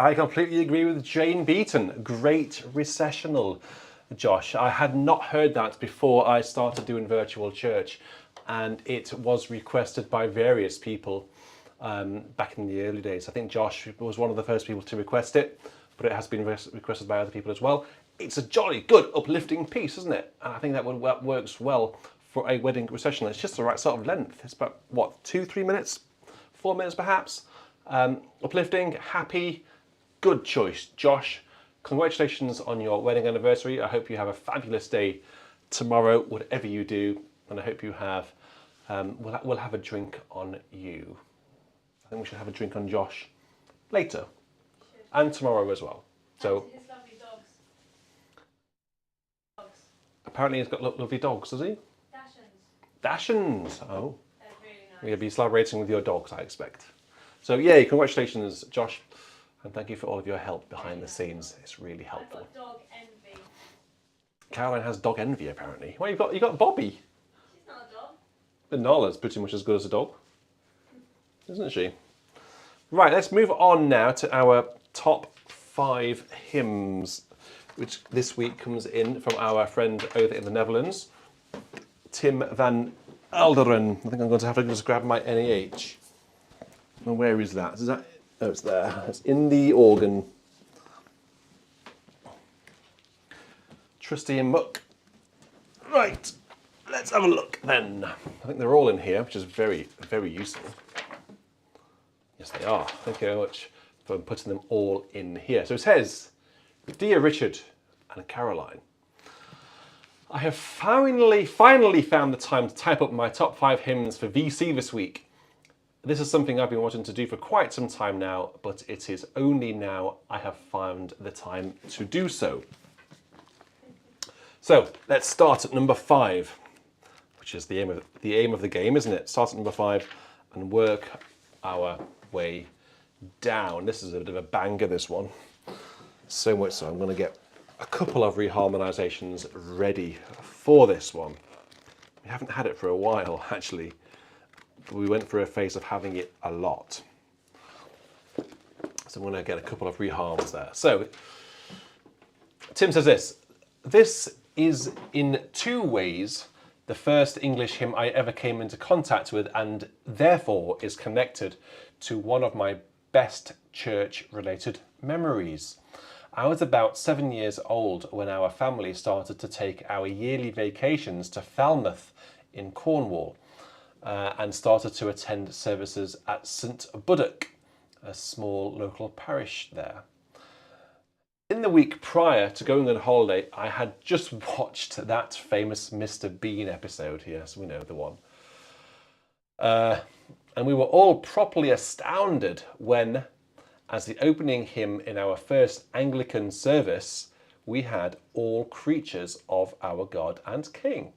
A: I completely agree with Jane Beaton. Great recessional, Josh. I had not heard that before I started doing virtual church, and it was requested by various people back in the early days. I think Josh was one of the first people to request it, but it has been requested by other people as well. It's a jolly good uplifting piece, isn't it? And I think that works well for a wedding recessional. It's just the right sort of length. It's about, what, 2-3 minutes? 4 minutes perhaps? Uplifting, happy, good choice, Josh. Congratulations on your wedding anniversary. I hope you have a fabulous day tomorrow, whatever you do, and I hope you have, we'll have a drink on you. I think we should have a drink on Josh later, and tomorrow as well. So
B: his lovely dogs.
A: Apparently he's got lovely dogs, does he?
B: Dachshunds.
A: Dachshunds, oh.
B: They're really nice.
A: You'll be celebrating with your dogs, I expect. So yay, congratulations, Josh. And thank you for all of your help behind the scenes. It's really helpful.
B: I've got dog envy.
A: Caroline has dog envy, apparently. Well, you got Bobby.
B: She's not a dog.
A: But Nala's pretty much as good as a dog, isn't she? Right, let's move on now to our top 5 hymns, which this week comes in from our friend over in the Netherlands, Tim van Elderen. I think I'm going to have to just grab my NAH. And where is that? Is that? Oh, it's there. It's in the organ. Trusty and Muck. Right, let's have a look then. I think they're all in here, which is very, very useful. Yes, they are. Thank you very much for putting them all in here. So it says, Dear Richard and Caroline, I have finally found the time to type up my top 5 hymns for VC this week. This is something I've been wanting to do for quite some time now, but it is only now I have found the time to do so. So let's start at number 5, which is the aim of the game, isn't it? Start at number 5 and work our way down. This is a bit of a banger, this one. So much so I'm going to get a couple of reharmonisations ready for this one. We haven't had it for a while, actually. We went through a phase of having it a lot. So I'm going to get a couple of reharms there. So Tim says this. This is in 2 ways the first English hymn I ever came into contact with, and therefore is connected to one of my best church-related memories. I was about 7 years old when our family started to take our yearly vacations to Falmouth in Cornwall, and started to attend services at St Buddock, a small local parish there. In the week prior to going on holiday, I had just watched that famous Mr. Bean episode. Yes, we know the one. And we were all properly astounded when, as the opening hymn in our first Anglican service, we had All Creatures of Our God and King.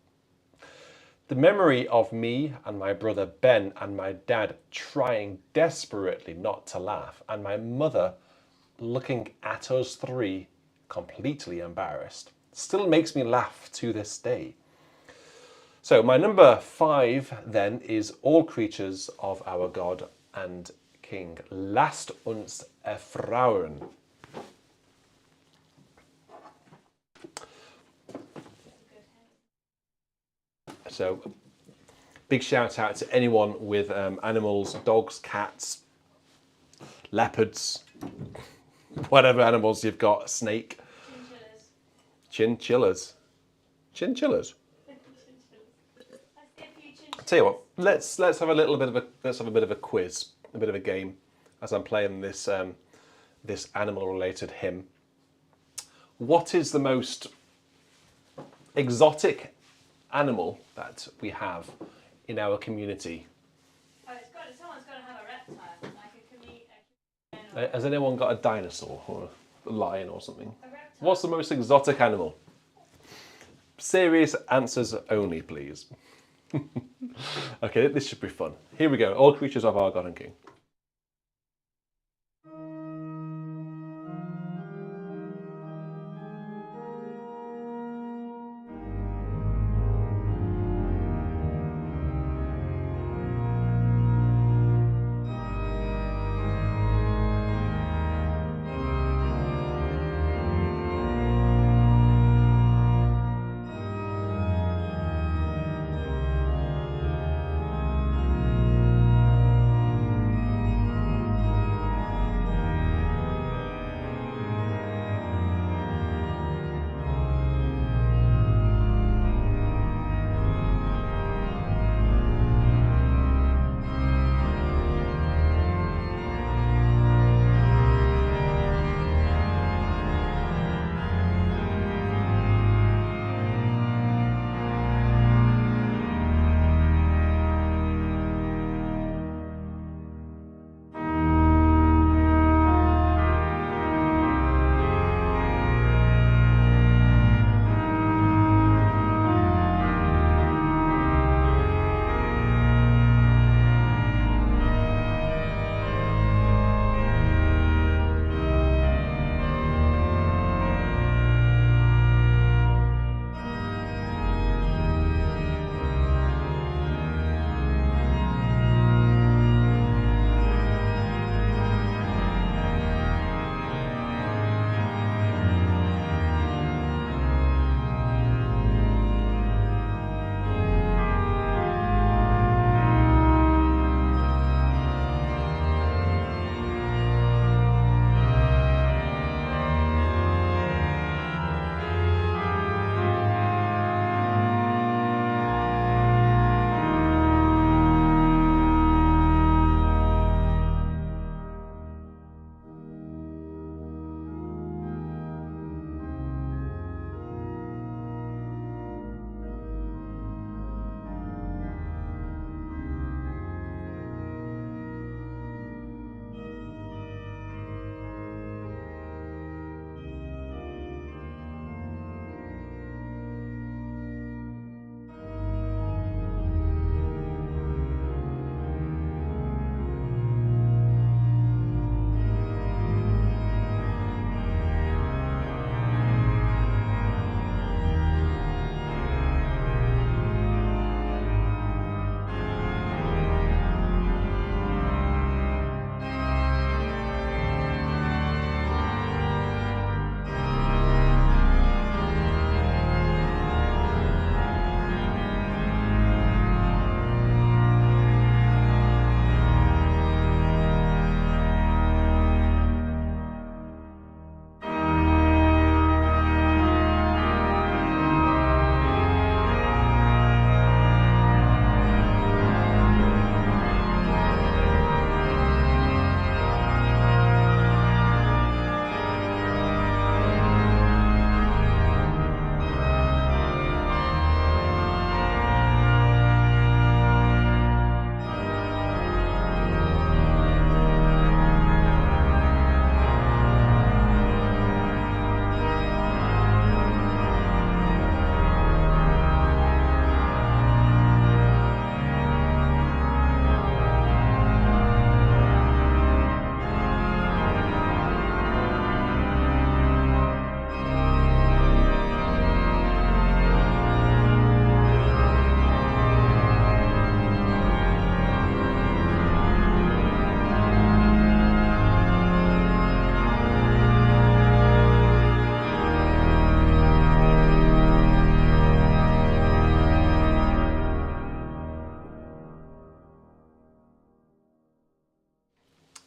A: The memory of me and my brother Ben and my dad trying desperately not to laugh, and my mother looking at us 3 completely embarrassed, still makes me laugh to this day. So my number 5 then is All Creatures of Our God and King. Lasst uns Erfreuen. So big shout out to anyone with animals, dogs, cats, leopards, whatever animals you've got, a snake. Chinchillas. Chinchillas? I'll tell you what, let's have a little bit of a quiz, a bit of a game as I'm playing this this animal related hymn. What is the most exotic animal that we have in our community?
B: Oh, someone's got to have a reptile, like
A: Has anyone got a dinosaur or a lion or something?
B: a reptile.
A: What's the most exotic animal? Serious answers only, please. Okay, this should be fun. Here we go. All Creatures of Our God and King.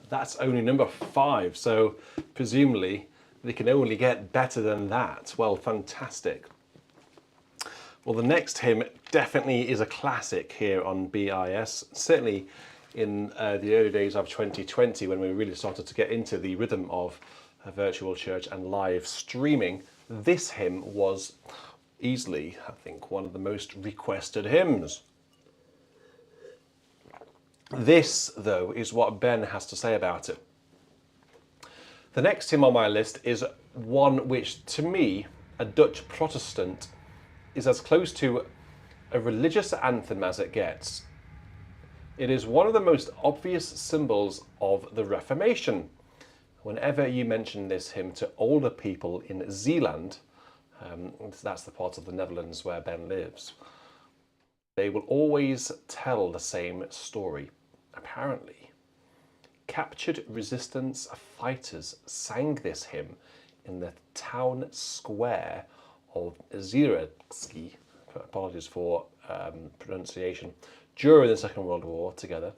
A: That's only number 5, so presumably they can only get better than that. Well, fantastic. Well, the next hymn definitely is a classic here on BIS, certainly in the early days of 2020 when we really started to get into the rhythm of a virtual church and live streaming. This hymn was easily, I think, one of the most requested hymns. This, though, is what Ben has to say about it. The next hymn on my list is one which, to me, a Dutch Protestant, is as close to a religious anthem as it gets. It is one of the most obvious symbols of the Reformation. Whenever you mention this hymn to older people in Zeeland, that's the part of the Netherlands where Ben lives, they will always tell the same story. Apparently, captured resistance fighters sang this hymn in the town square of Zierski, apologies for pronunciation, during the Second World War together,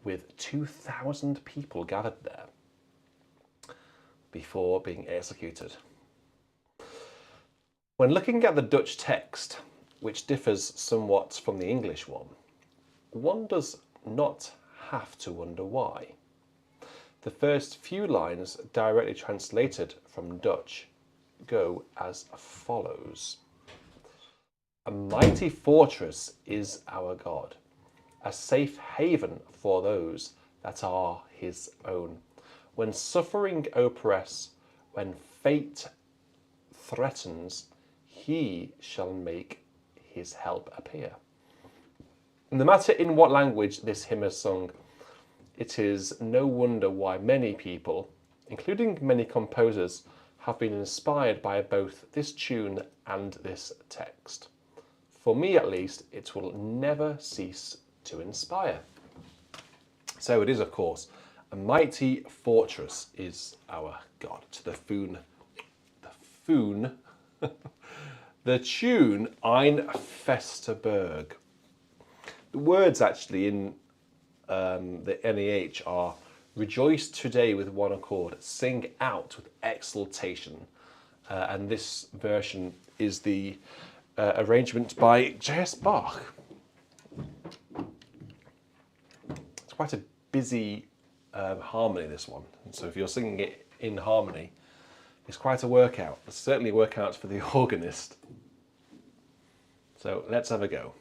A: with 2,000 people gathered there before being executed. When looking at the Dutch text, which differs somewhat from the English one does not have to wonder why. The first few lines, directly translated from Dutch, go as follows. A mighty fortress is our God, a safe haven for those that are his own. When suffering oppress, when fate threatens, he shall make his help appear. No matter in what language this hymn is sung, it is no wonder why many people, including many composers, have been inspired by both this tune and this text. For me at least, it will never cease to inspire. So it is, of course, a mighty fortress is our God. To the foon, the tune Ein Feste Burg. The words actually in the NEH are rejoice today with one accord, sing out with exultation. And this version is the arrangement by J.S. Bach. It's quite a busy harmony, this one. So if you're singing it in harmony, it's quite a workout. It's certainly a workout for the organist. So let's have a go.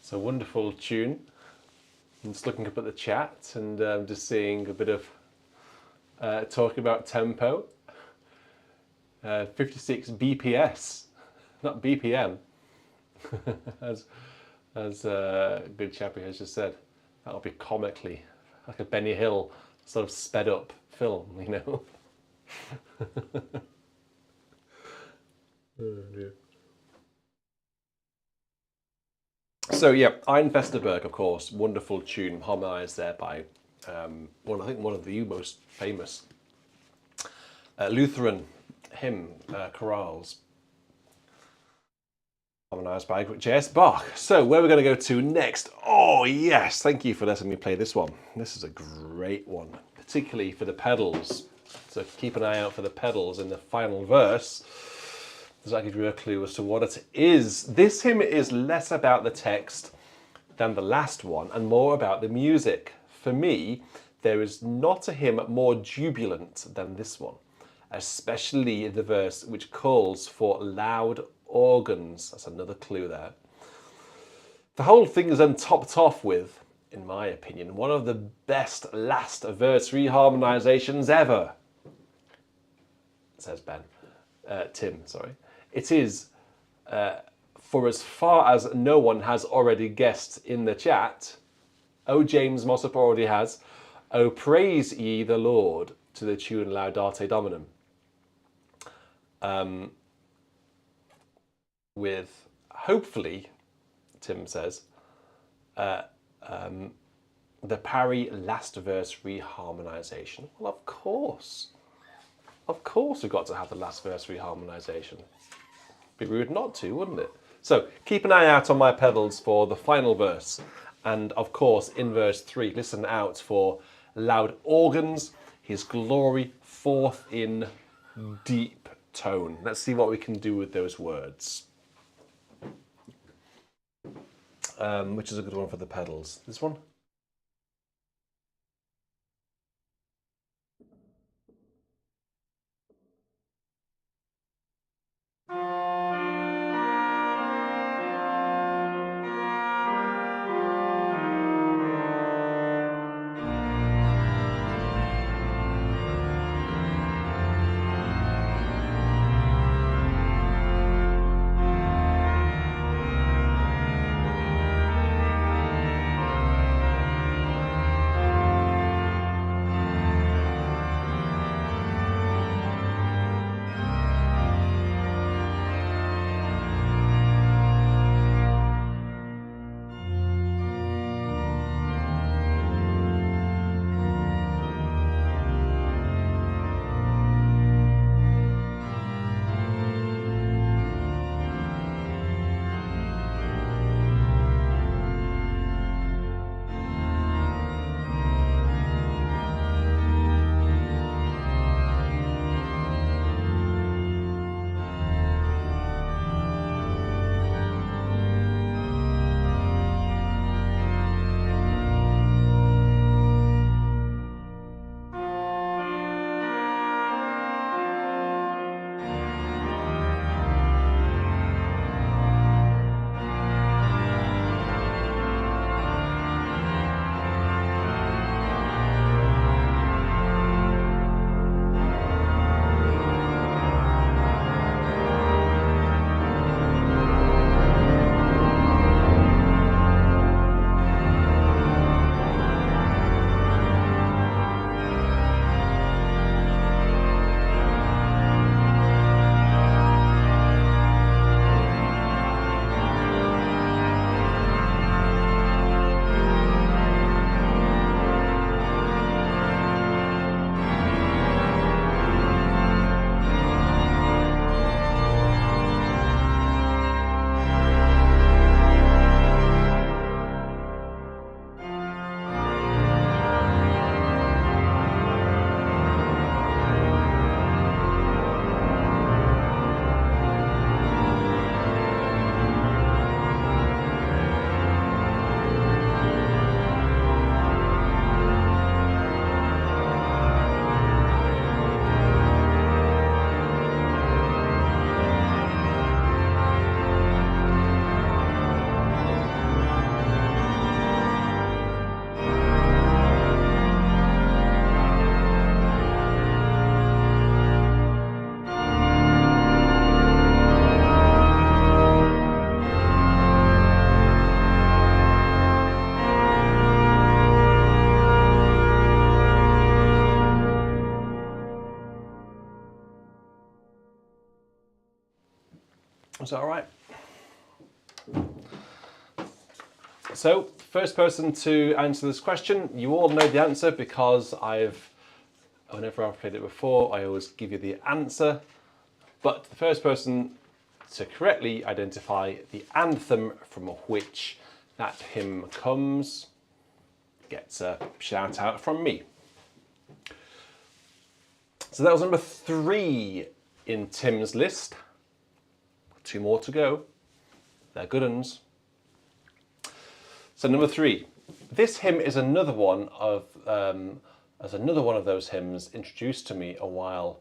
A: It's a wonderful tune. I'm just looking up at the chat and just seeing a bit of talking about tempo. 56 BPS, not BPM, as good chappie has just said. That'll be comically like a Benny Hill sort of sped up film, you know. Oh dear. So yeah, Ein Feste Burg, of course, wonderful tune, harmonised there by I think one of the most famous Lutheran hymn chorales, harmonised by J.S. Bach. So where we're going to go to next? Oh yes, thank you for letting me play this one. This is a great one, particularly for the pedals. So keep an eye out for the pedals in the final verse. Does that give you a clue as to what it is? This hymn is less about the text than the last one and more about the music. For me, there is not a hymn more jubilant than this one, especially the verse which calls for loud organs. That's another clue there. The whole thing is then topped off with, in my opinion, one of the best last verse reharmonisations ever, says Tim, sorry. It is, for as far as no one has already guessed in the chat, James Mossop already has, "O praise ye the Lord," to the tune Laudate Dominum. With, hopefully, Tim says, the Parry last verse reharmonisation. Well, of course. Of course we've got to have the last verse reharmonisation. Be rude not to, wouldn't it? So keep an eye out on my pedals for the final verse. And of course, in verse 3, listen out for loud organs, his glory forth in deep tone. Let's see what we can do with those words. Which is a good one for the pedals. This one? Is that all right? So, first person to answer this question, you all know the answer because whenever I've played it before, I always give you the answer. But the first person to correctly identify the anthem from which that hymn comes gets a shout out from me. So that was number 3 in Tim's list. 2 more to go. They're good uns. So number 3. This hymn is another one of those hymns introduced to me while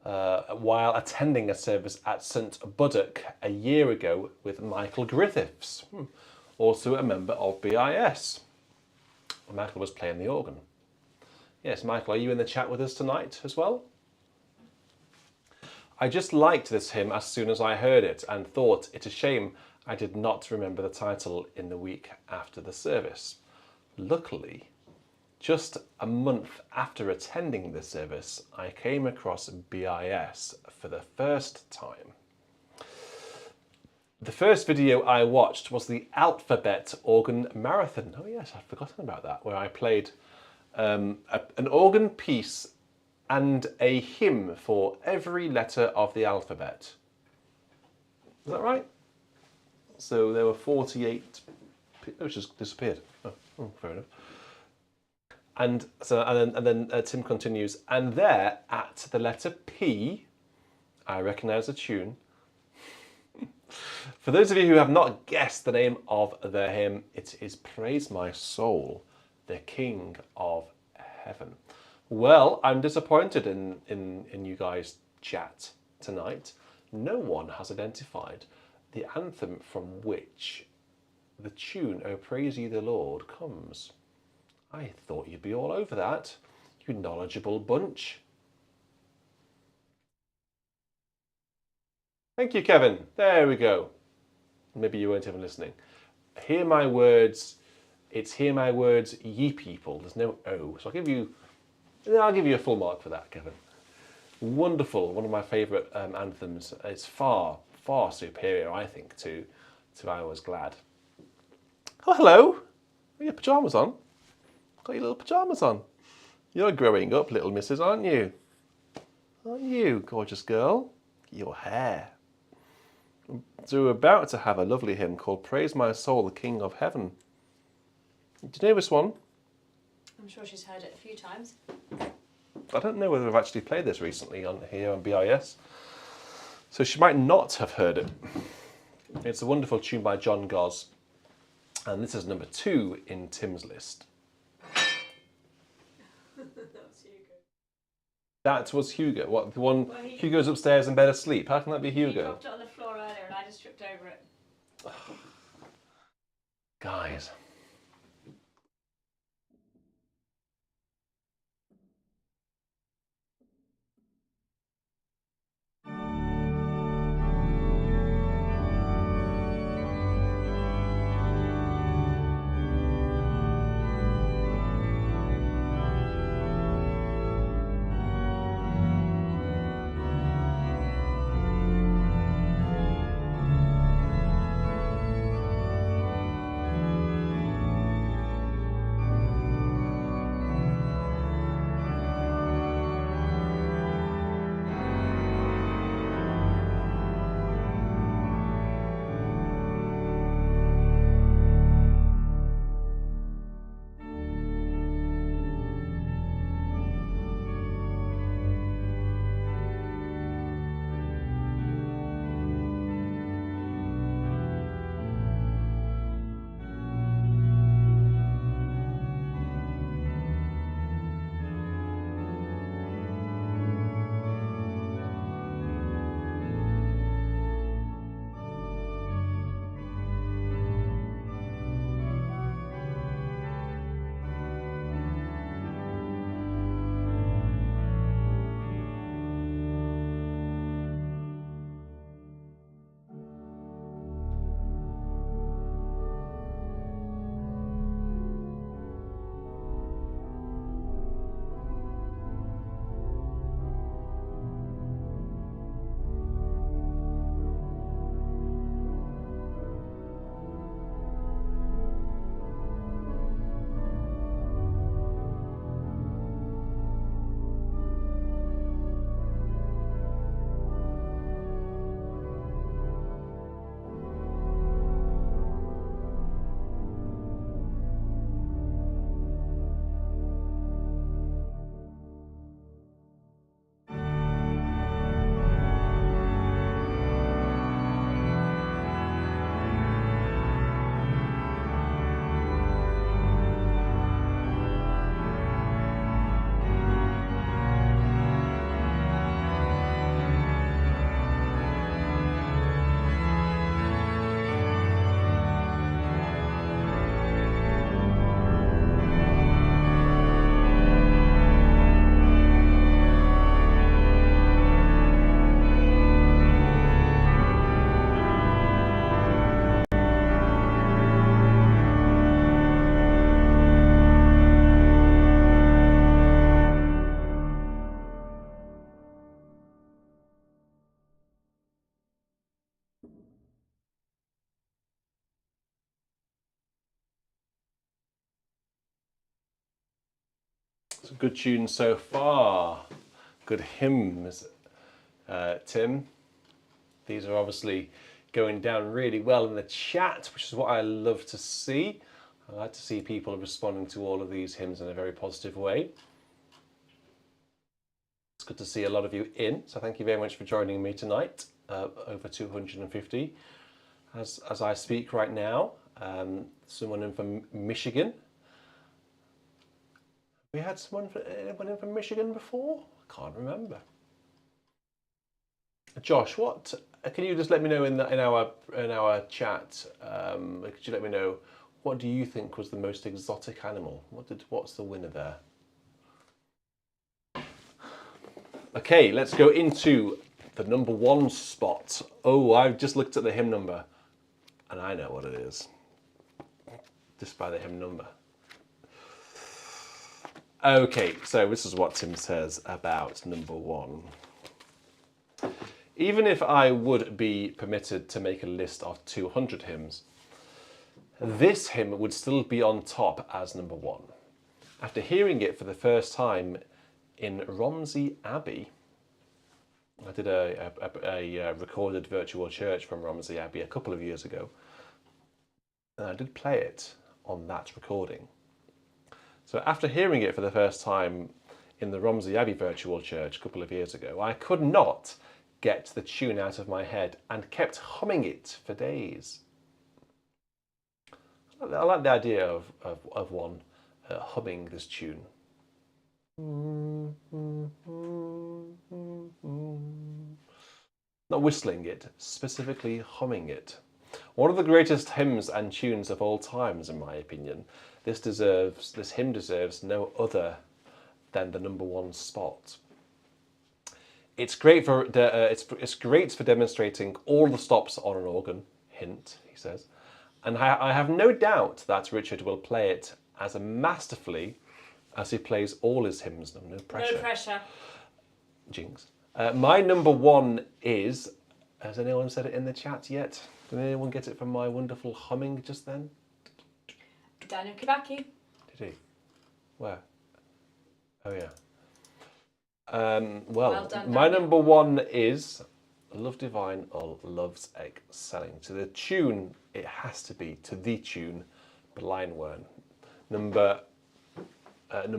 A: attending a service at St Buddock a year ago with Michael Griffiths, also a member of BIS. Michael was playing the organ. Yes, Michael, are you in the chat with us tonight as well? I just liked this hymn as soon as I heard it and thought it a shame I did not remember the title in the week after the service. Luckily, just a month after attending the service, I came across BIS for the first time. The first video I watched was the Alphabet Organ Marathon. Oh yes, I'd forgotten about that, where I played an organ piece and a hymn for every letter of the alphabet. Is that right? So there were 48. Oh, it just disappeared. Oh, fair enough. And then Tim continues, and there at the letter P, I recognise the tune. For those of you who have not guessed the name of the hymn, it is Praise My Soul, the King of Heaven. Well, I'm disappointed in you guys' chat tonight. No one has identified the anthem from which the tune, O Praise Ye the Lord, comes. I thought you'd be all over that, you knowledgeable bunch. Thank you, Kevin. There we go. Maybe you weren't even listening. Hear my words. It's hear my words, ye people. There's no O. So I'll give you a full mark for that, Kevin. Wonderful. One of my favourite anthems. It's far, far superior, I think, to I Was Glad. Oh, hello. Got your pyjamas on. Got your little pyjamas on. You're growing up, little missus, aren't you? Aren't you, gorgeous girl? Your hair. So we're about to have a lovely hymn called Praise My Soul, the King of Heaven. Do you know this one?
B: I'm sure she's heard it a few times.
A: I don't know whether we've actually played this recently here on BIS. So she might not have heard it. It's a wonderful tune by John Goss. And this is number 2 in Tim's list. That was Hugo. What, the one, well, Hugo's upstairs in bed asleep. How can that be Hugo?
B: He dropped it on the floor earlier and I just tripped over it.
A: Guys. Good tunes so far. Good hymns, Tim. These are obviously going down really well in the chat, which is what I love to see. I like to see people responding to all of these hymns in a very positive way. It's good to see a lot of you in, so thank you very much for joining me tonight. Over 250 as I speak right now. Someone in from Michigan. We had anyone in from Michigan before? I can't remember. Josh, what can you just let me know in our chat? Could you let me know what do you think was the most exotic animal? What's the winner there? Okay, let's go into the number one spot. Oh, I've just looked at the hymn number, and I know what it is. Just by the hymn number. Okay, so this is what Tim says about number one. Even if I would be permitted to make a list of 200 hymns, this hymn would still be on top as number one. After hearing it for the first time in Romsey Abbey, I did a recorded virtual church from Romsey Abbey a couple of years ago, and I did play it on that recording. So after hearing it for the first time in the Romsey Abbey virtual church a couple of years ago, I could not get the tune out of my head and kept humming it for days. I like the idea of one humming this tune. Not whistling it, specifically humming it. One of the greatest hymns and tunes of all times, in my opinion. This hymn deserves no other than the number one spot. It's great for demonstrating all the stops on an organ. Hint, he says, and I have no doubt that Richard will play it as masterfully as he plays all his hymns. No pressure.
B: No pressure.
A: Jinx. My number one is. Has anyone said it in the chat yet? Did anyone get it from my wonderful humming just then?
B: Daniel Kibaki.
A: Did he? Where? Oh yeah. Well
B: Done,
A: my
B: Daniel.
A: number one is Love Divine or Love's Excelling. To the tune, it has to be to the tune, Blaenwern. Number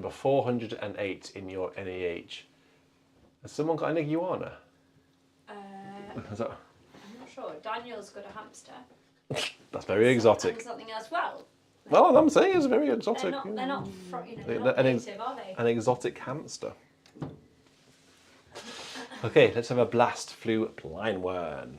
A: 408 in your NEH. Has someone got an iguana? Is that...
B: I'm not sure. Daniel's got a hamster.
A: That's very exotic.
B: And something else. Well,
A: I'm saying it's very exotic.
B: they're not native, are they?
A: An exotic hamster. Okay, let's have a blast flew Blaenwern.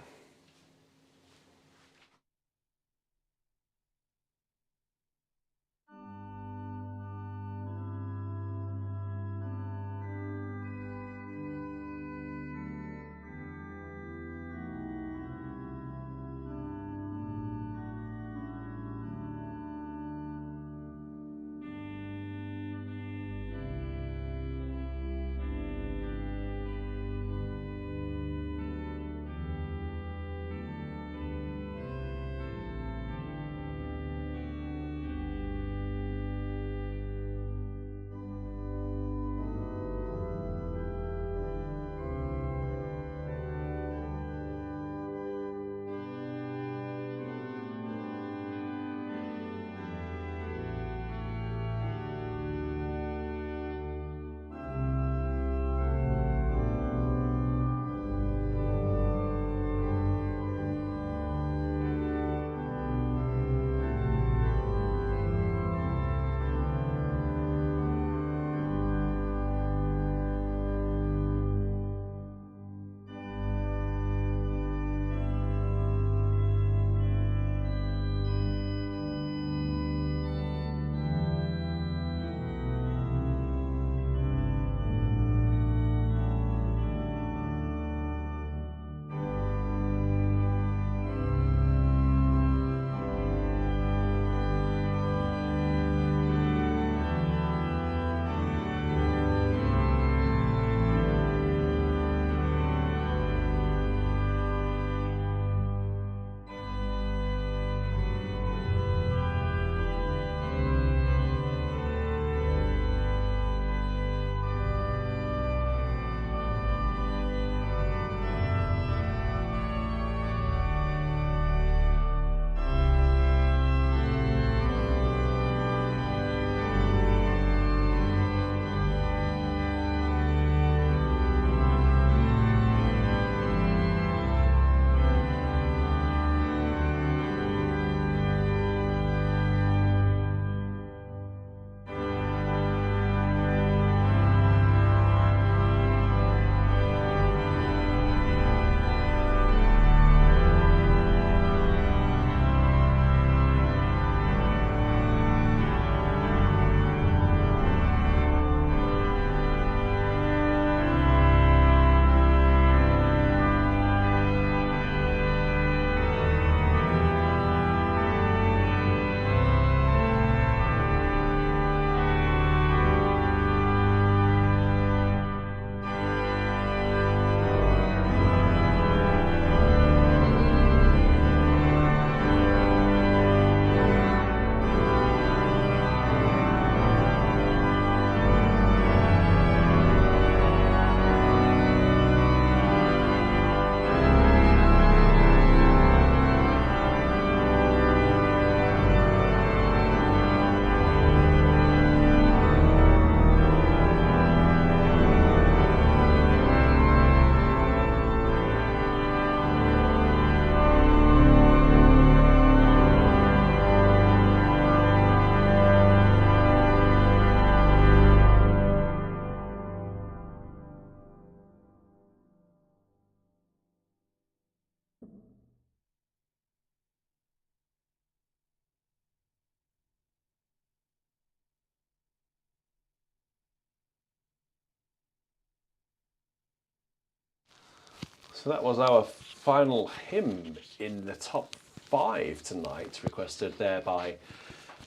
A: So that was our final hymn in the top 5 tonight, requested there by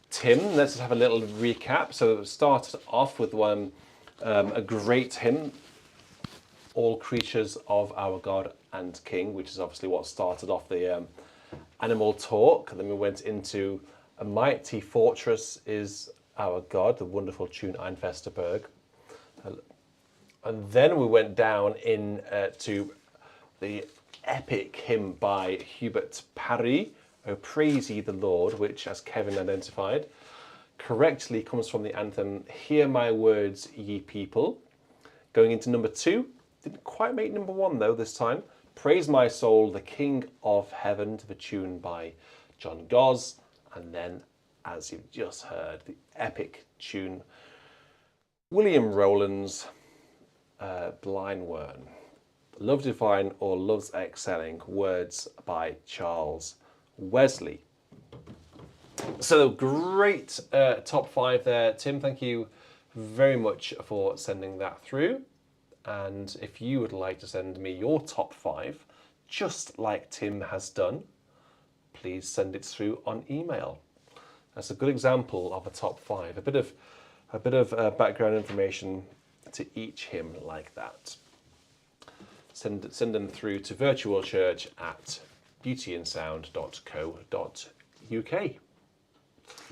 A: Tim. Let's have a little recap. So it started off with a great hymn, All Creatures of Our God and King, which is obviously what started off the animal talk. And then we went into A Mighty Fortress is Our God, the wonderful tune Ein Feste Burg. And then we went down to the epic hymn by Hubert Parry, O Praise Ye the Lord, which, as Kevin identified, correctly comes from the anthem Hear My Words, Ye People. Going into number 2, didn't quite make number 1 though this time, Praise My Soul, the King of Heaven, to the tune by John Goss. And then, as you've just heard, the epic tune, William Rowland's Blaenwern. Love Divine or Love's Excelling, words by Charles Wesley. So great top 5 there. Tim, thank you very much for sending that through. And if you would like to send me your top 5, just like Tim has done, please send it through on email. That's a good example of a top 5. A bit of background information to each hymn like that. Send them through to virtualchurch@beautyandsound.co.uk.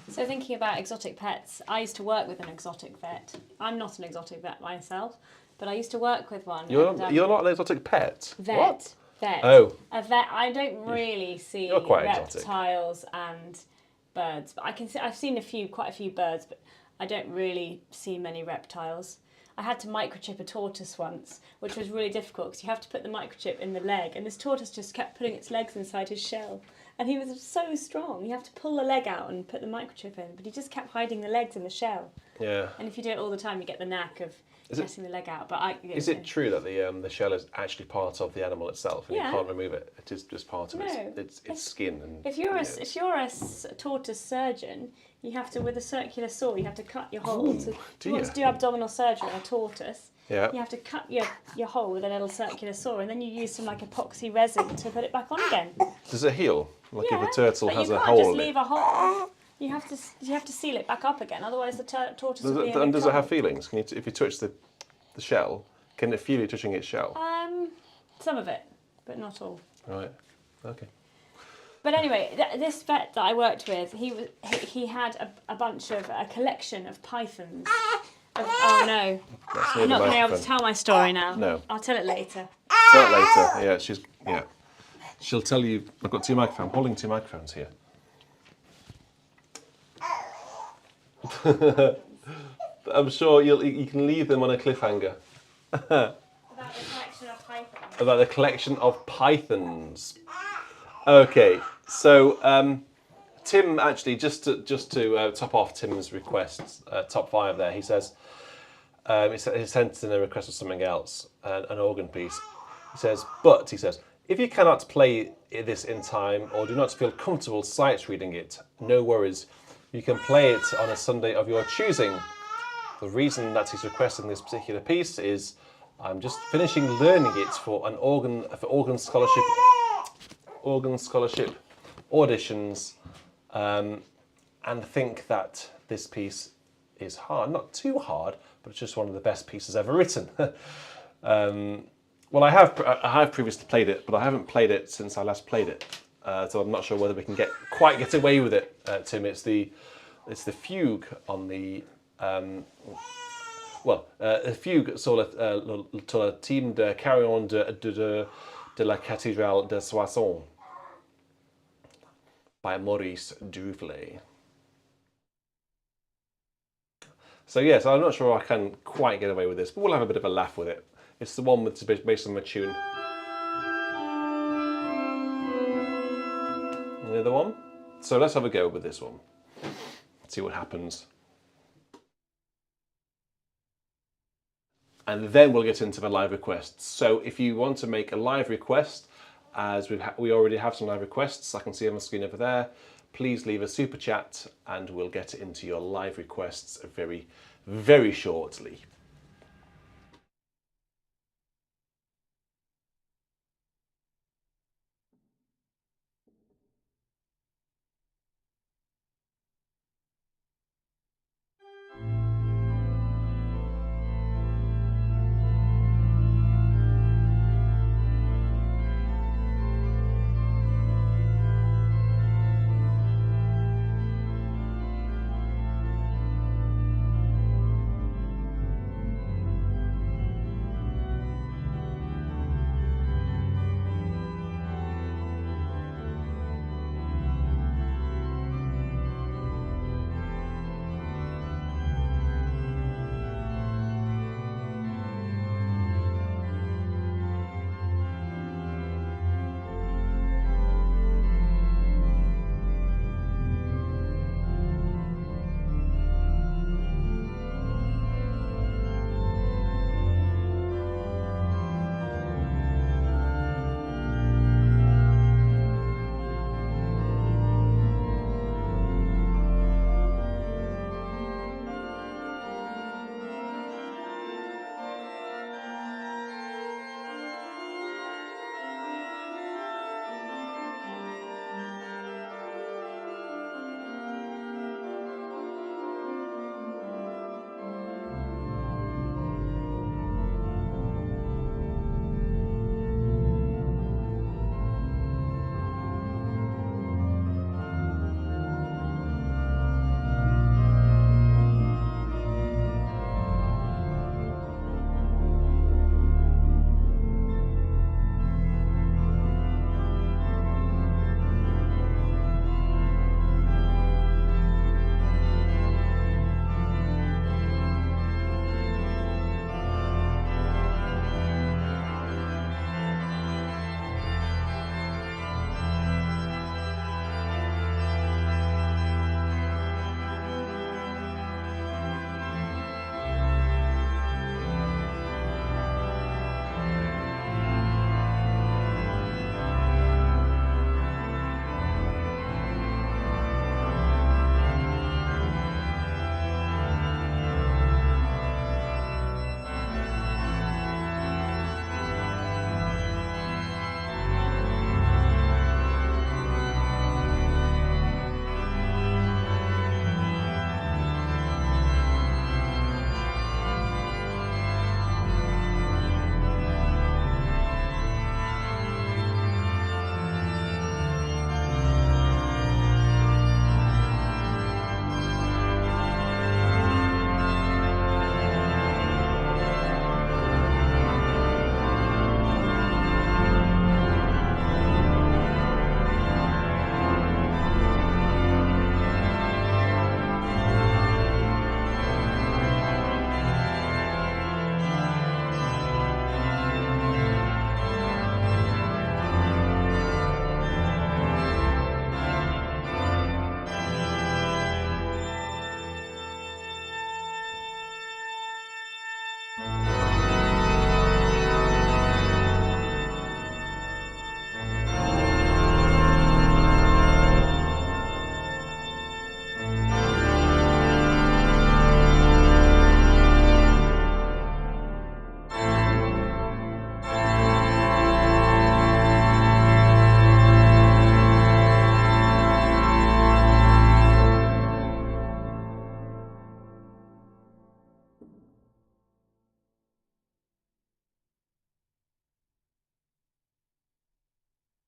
B: So thinking about exotic pets, I used to work with an exotic vet. I'm not an exotic vet myself, but I used to work with one.
A: You're not an exotic pet?
B: Vet.
A: What?
B: Vet.
A: Oh.
B: A vet. I don't really see reptiles and birds, but I've seen quite a few birds, but I don't really see many reptiles. I had to microchip a tortoise once, which was really difficult because you have to put the microchip in the leg, and this tortoise just kept putting its legs inside his shell. And he was so strong, you have to pull the leg out and put the microchip in, but he just kept hiding the legs in the shell.
A: Yeah.
B: And if you do it all the time, you get the knack of getting the leg out. But
A: is it true that the shell is actually part of the animal itself, and you can't remove it? It is just part of its skin. And
B: if you're a tortoise surgeon, you have to, with a circular saw, you have to cut your hole. If you want to do abdominal surgery on a tortoise, you have to cut your hole with a little circular saw, and then you use some epoxy resin to put it back on again. Does
A: it heal? Like if a turtle has a hole?
B: You can't just leave a hole. You have to seal it back up again, otherwise the tortoise will be
A: And does it have feelings? If you touch the shell, can it feel you touching its shell?
B: Some of it, but not all.
A: Right. Okay.
B: But anyway, this vet that I worked with, he had a collection of pythons. Oh no! I'm not going to be able to tell my story now.
A: No.
B: I'll tell it later.
A: Tell it later. Yeah, she'll tell you. I've got 2 microphones. I'm holding 2 microphones here. I'm sure you can leave them on a cliffhanger.
B: About the collection of pythons.
A: About the collection of pythons. Okay, so Tim actually just to top off Tim's requests, top 5 there. He says he sent in a request of something else, an organ piece. He says, if you cannot play this in time or do not feel comfortable sight reading it, no worries. You can play it on a Sunday of your choosing. The reason that he's requesting this particular piece is I'm just finishing learning it for organ scholarship auditions, and think that this piece is hard. Not too hard, but it's just one of the best pieces ever written. Well, I have previously played it, but I haven't played it since I last played it. So I'm not sure whether we can get away with it, Tim. It's the Fugue on the Fugue sur la thème de Carillon de la Cathédrale de Soissons by Maurice Duruflé. So yes, I'm not sure I can quite get away with this, but we'll have a bit of a laugh with it. It's the one that's based on the tune. The other one. So let's have a go with this one. See what happens. And then we'll get into the live requests. So if you want to make a live request, as we already have some live requests, I can see on the screen over there, please leave a super chat and we'll get into your live requests very, very shortly.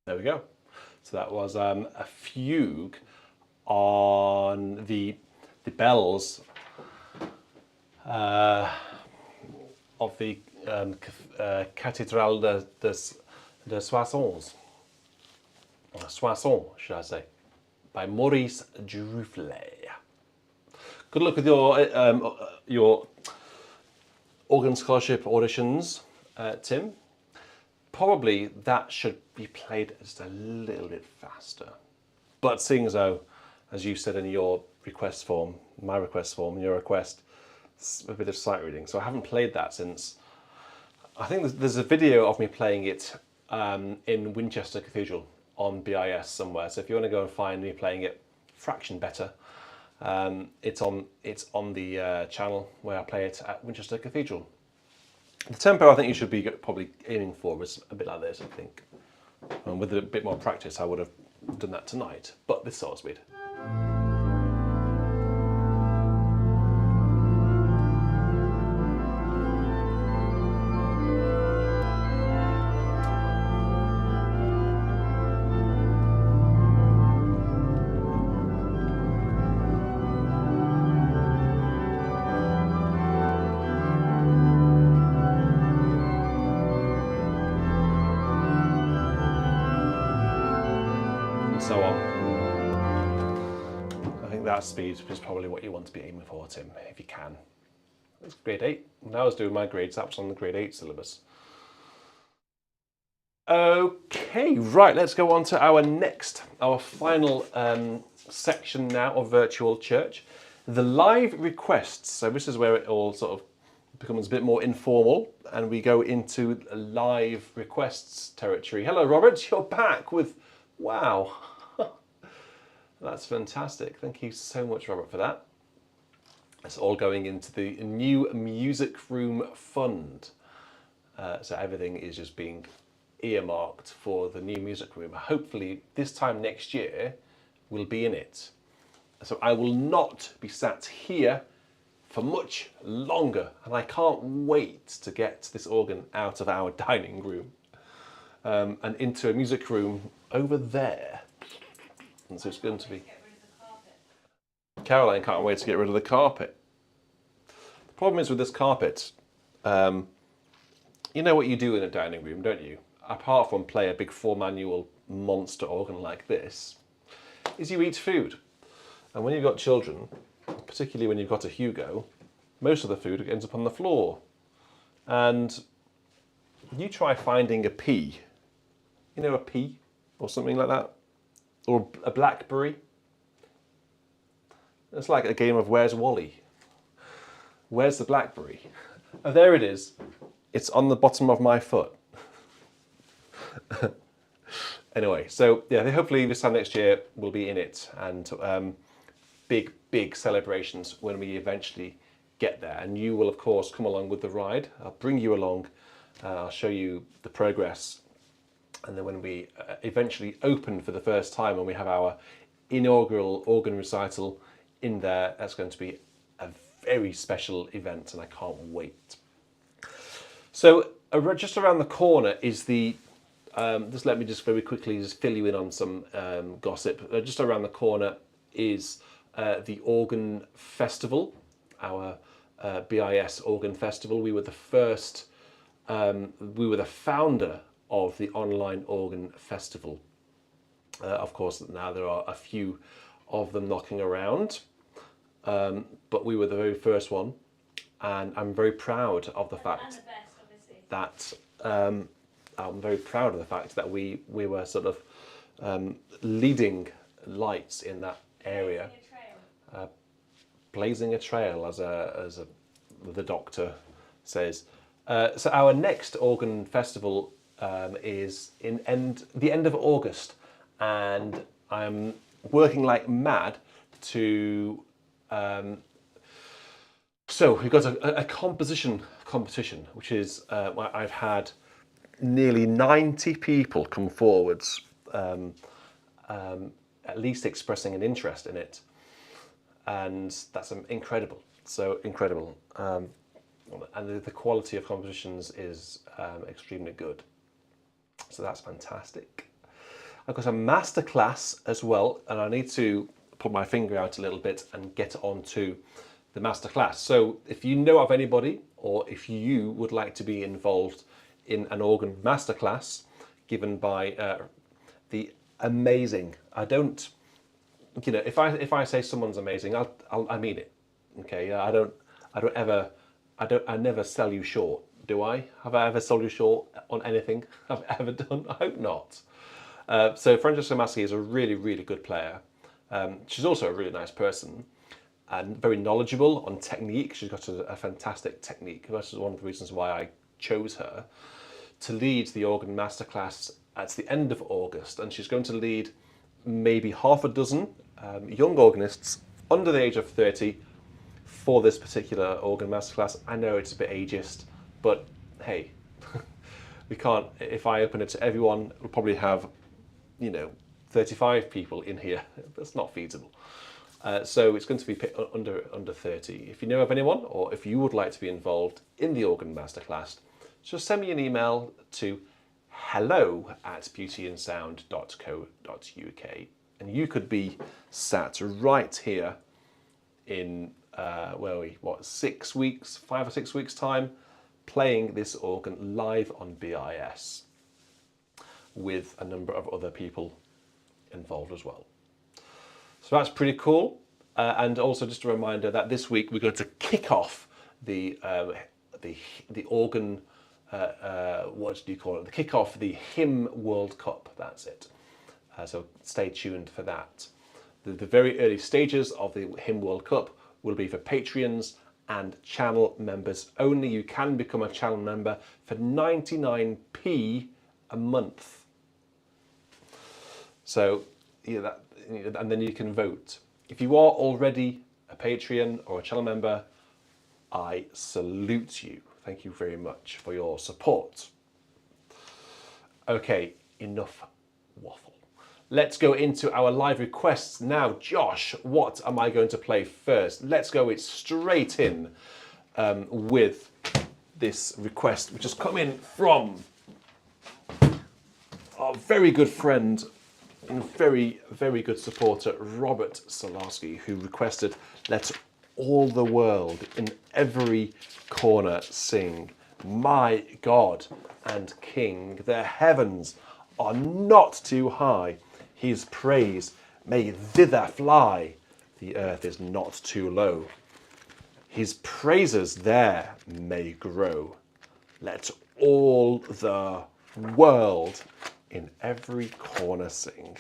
A: There we go. So that was a fugue on the bells of the Cathédrale de Soissons. Soissons, should I say, by Maurice Duruflé. Good luck with your organ scholarship auditions, Tim. Probably that should be played just a little bit faster. But seeing as though, as you said in your request form, my request form, and your request, it's a bit of sight reading. So I haven't played that since, I think there's a video of me playing it in Winchester Cathedral on BIS somewhere. So if you want to go and find me playing it fraction better, it's on the channel where I play it at Winchester Cathedral. The tempo I think you should be probably aiming for was a bit like this, I think. And with a bit more practice I would have done that tonight, but this sort of speed. So on. I think that speed is probably what you want to be aiming for, Tim, if you can. It's grade 8. When I was doing my grades, that was on the grade 8 syllabus. Okay, right, let's go on to our final section now of Virtual Church. The live requests. So this is where it all sort of becomes a bit more informal and we go into live requests territory. Hello, Robert, you're back with, wow. That's fantastic. Thank you so much, Robert, for that. It's all going into the new music room fund. So everything is just being earmarked for the new music room. Hopefully this time next year we'll be in it. So I will not be sat here for much longer, and I can't wait to get this organ out of our dining room and into a music room over there. And so it's going to be... Caroline can't wait to get rid of the carpet. The problem is with this carpet, you know what you do in a dining room, don't you? Apart from play a big 4-manual monster organ like this, is you eat food. And when you've got children, particularly when you've got a Hugo, most of the food ends up on the floor. And you try finding a pea, you know, a pea or something like that, or a blackberry. It's like a game of Where's Wally? Where's the blackberry? Oh, there it is. It's on the bottom of my foot. Anyway, so yeah, hopefully this time next year we'll be in it, and big celebrations when we eventually get there. And you will of course come along with the ride. I'll bring you along. I'll show you the progress. And then when we eventually open for the first time, when we have our inaugural organ recital in there, that's going to be a very special event, and I can't wait. So just around the corner is the, just let me just very quickly just fill you in on some gossip. Just around the corner is the Organ Festival, our BIS Organ Festival. We were the first, we were the founder of the online organ festival. Of course, now there are a few of them knocking around, but we were the very first one, and I'm very proud of the fact that I'm very proud of the fact that we were sort of leading lights in that area, blazing a trail, as the doctor says. So our next organ festival is in the end of August, and I'm working like mad to. So we've got a composition competition, which is where I've had nearly 90 people come forwards, at least expressing an interest in it, and that's incredible. So incredible, and the quality of compositions is extremely good. So that's fantastic. I've got a masterclass as well, and I need to put my finger out a little bit and get on to the masterclass. So if you know of anybody, or if you would like to be involved in an organ masterclass given by the amazing, I don't, you know, if I say someone's amazing, I mean it. Okay, I never sell you short, do I? Have I ever sold you short on anything I've ever done? I hope not. So Francesca Massi is a really, really good player. She's also a really nice person and very knowledgeable on technique. She's got a fantastic technique. That's one of the reasons why I chose her to lead the organ masterclass at the end of August. And she's going to lead maybe half a dozen young organists under the age of 30 for this particular organ masterclass. I know it's a bit ageist, but hey, we can't, if I open it to everyone, we'll probably have, 35 people in here. That's not feasible. So it's going to be under 30. If you know of anyone, or if you would like to be involved in the organ masterclass, just send me an email to hello@beautyandsound.co.uk, and you could be sat right here in 5 or 6 weeks time, playing this organ live on BIS with a number of other people involved as well. So that's pretty cool. And also just a reminder that this week we're going to kick off the organ, what do you call it? The kick off the Hymn World Cup. That's it. So stay tuned for that. The very early stages of the Hymn World Cup will be for Patreons and channel members only. You can become a channel member for 99p a month. So, and then you can vote. If you are already a Patreon or a channel member, I salute you. Thank you very much for your support. Okay, enough waffle. Let's go into our live requests now. Josh, what am I going to play first? Let's go straight in with this request, which has come in from our very good friend and very, very good supporter, Robert Solarski, who requested, "Let all the world in every corner sing, my God and King, the heavens are not too high, his praise may thither fly, the earth is not too low, his praises there may grow, let all the world in every corner sing,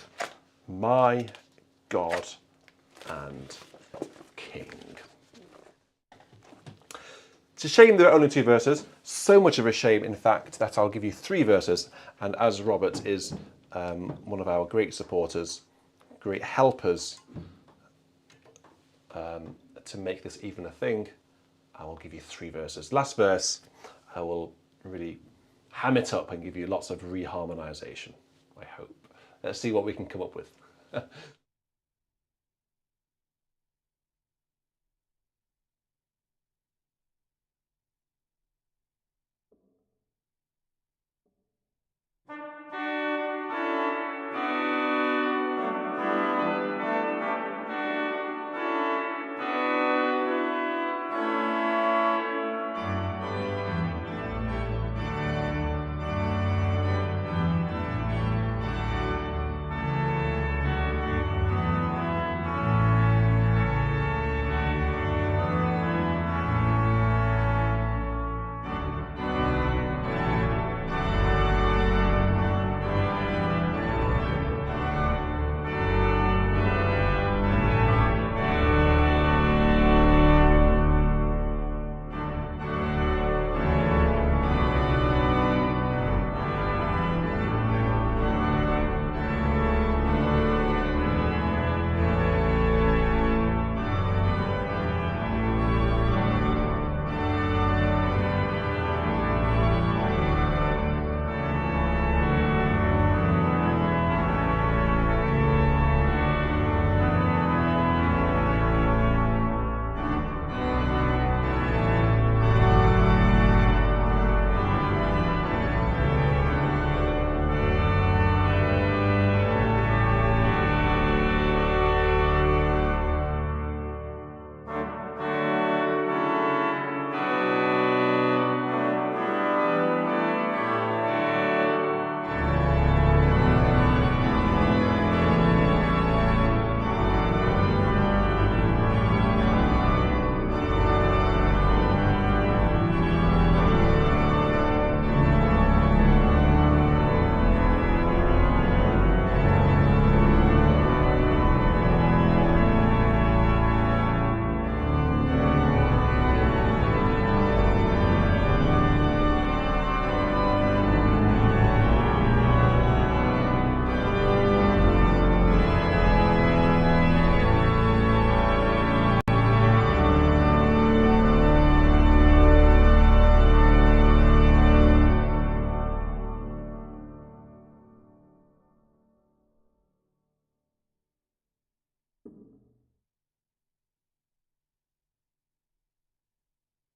A: my God and King." It's a shame there are only 2 verses. So much of a shame, in fact, that I'll give you 3 verses. And as Robert is one of our great supporters, great helpers to make this even a thing, I will give you 3 verses. Last verse, I will really ham it up and give you lots of reharmonization, I hope. Let's see what we can come up with.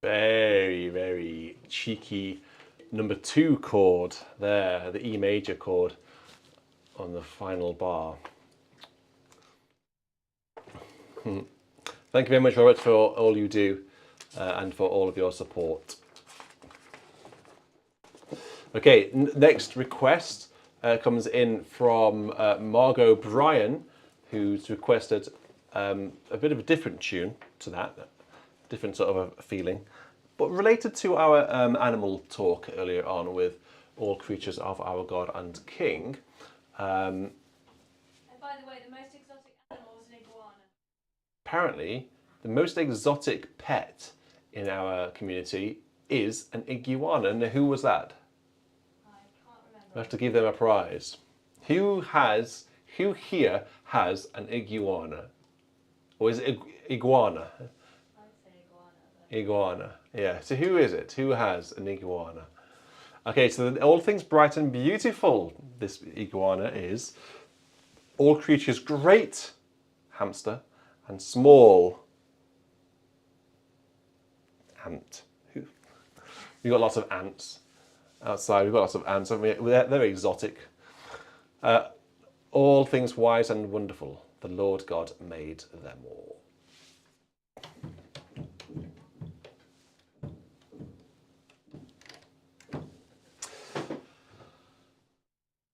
A: Very, very cheeky number 2 chord there, the E major chord on the final bar. Thank you very much, Robert, for all you do and for all of your support. Okay, next request comes in from Margot Bryan, who's requested a bit of a different tune to that, different sort of a feeling, but related to our animal talk earlier on with all creatures of our God and King.
B: And by the way, the most exotic animal is an iguana.
A: Apparently, the most exotic pet in our community is an iguana. Now, who was that?
B: I can't remember.
A: We have to give them a prize. Who here has an iguana? Or is it iguana?
B: I'd say iguana.
A: Iguana. Yeah. So who is it? Who has an iguana? Okay, so all things bright and beautiful, this iguana is. All creatures great, hamster, and small, ant. We've got lots of ants outside. We've got lots of ants. I mean, they're exotic. All things wise and wonderful, the Lord God made them all.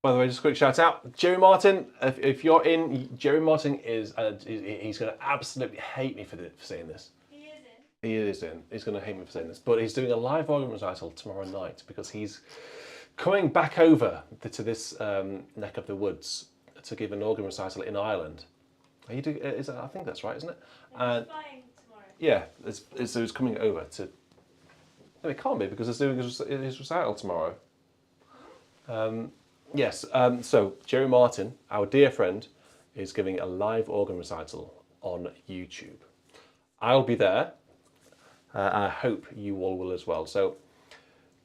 A: By the way, just a quick shout out, Jerry Martin. If you're in, Jerry Martin is he's going to absolutely hate me for saying this. He is in. He's going to hate me for saying this, but he's doing a live organ recital tomorrow night because he's coming back over to this neck of the woods to give an organ recital in Ireland. I think that's right, isn't it?
B: And flying tomorrow.
A: Yeah, so he's coming over to. No, it can't be because he's doing his recital tomorrow. Yes, so Jerry Martin, our dear friend, is giving a live organ recital on YouTube. I'll be there. I hope you all will as well. So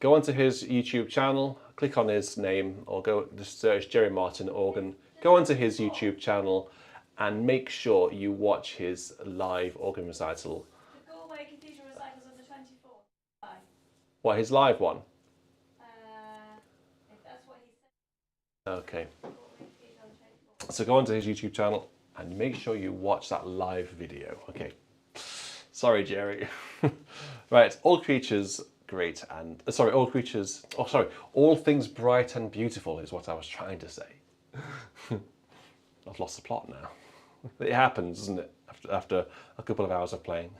A: go onto his YouTube channel, click on his name, or go just search Jerry Martin organ. Go onto his YouTube channel and make sure you watch his live organ recital.
B: The Galway Cathedral recitals on the 24th.
A: What, his live one?
B: If that's what he said.
A: Okay. So go onto his YouTube channel and make sure you watch that live video. Okay. Sorry, Jerry. Right, all creatures great and all things bright and beautiful is what I was trying to say. I've lost the plot now. It happens, doesn't it? After a couple of hours of playing.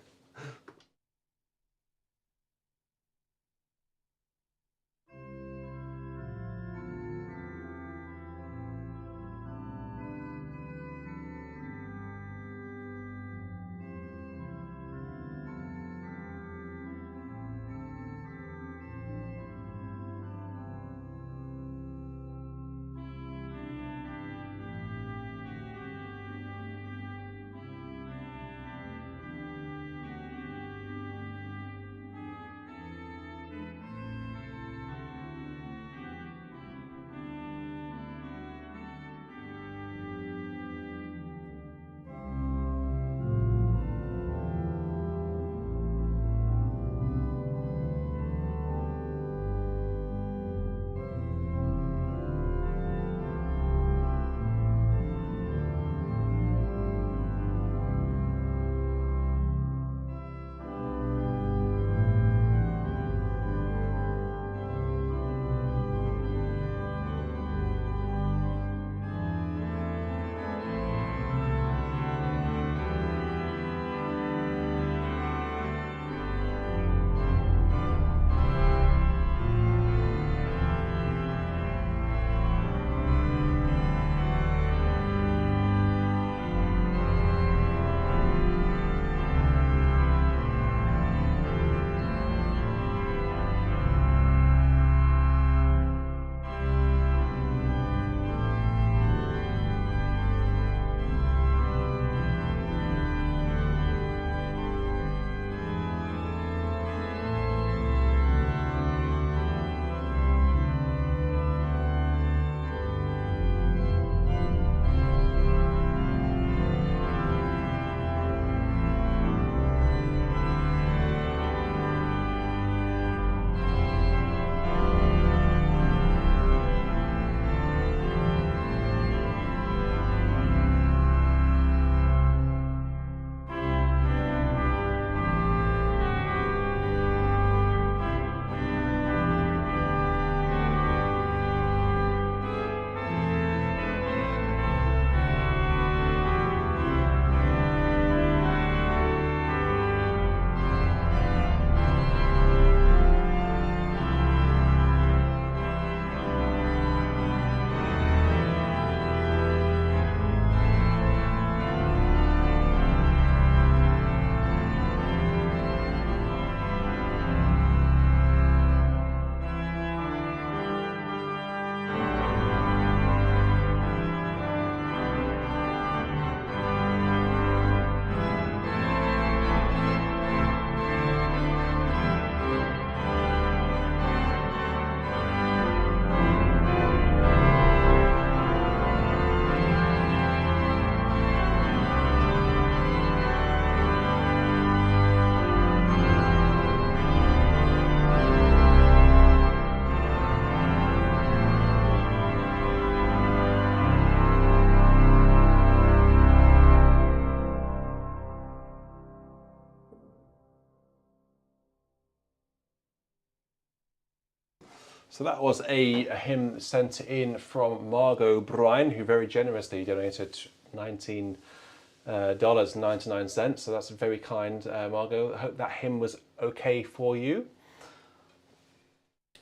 A: So that was a hymn sent in from Margot Bryan, who very generously donated $19.99. So that's very kind, Margot. I hope that hymn was okay for you.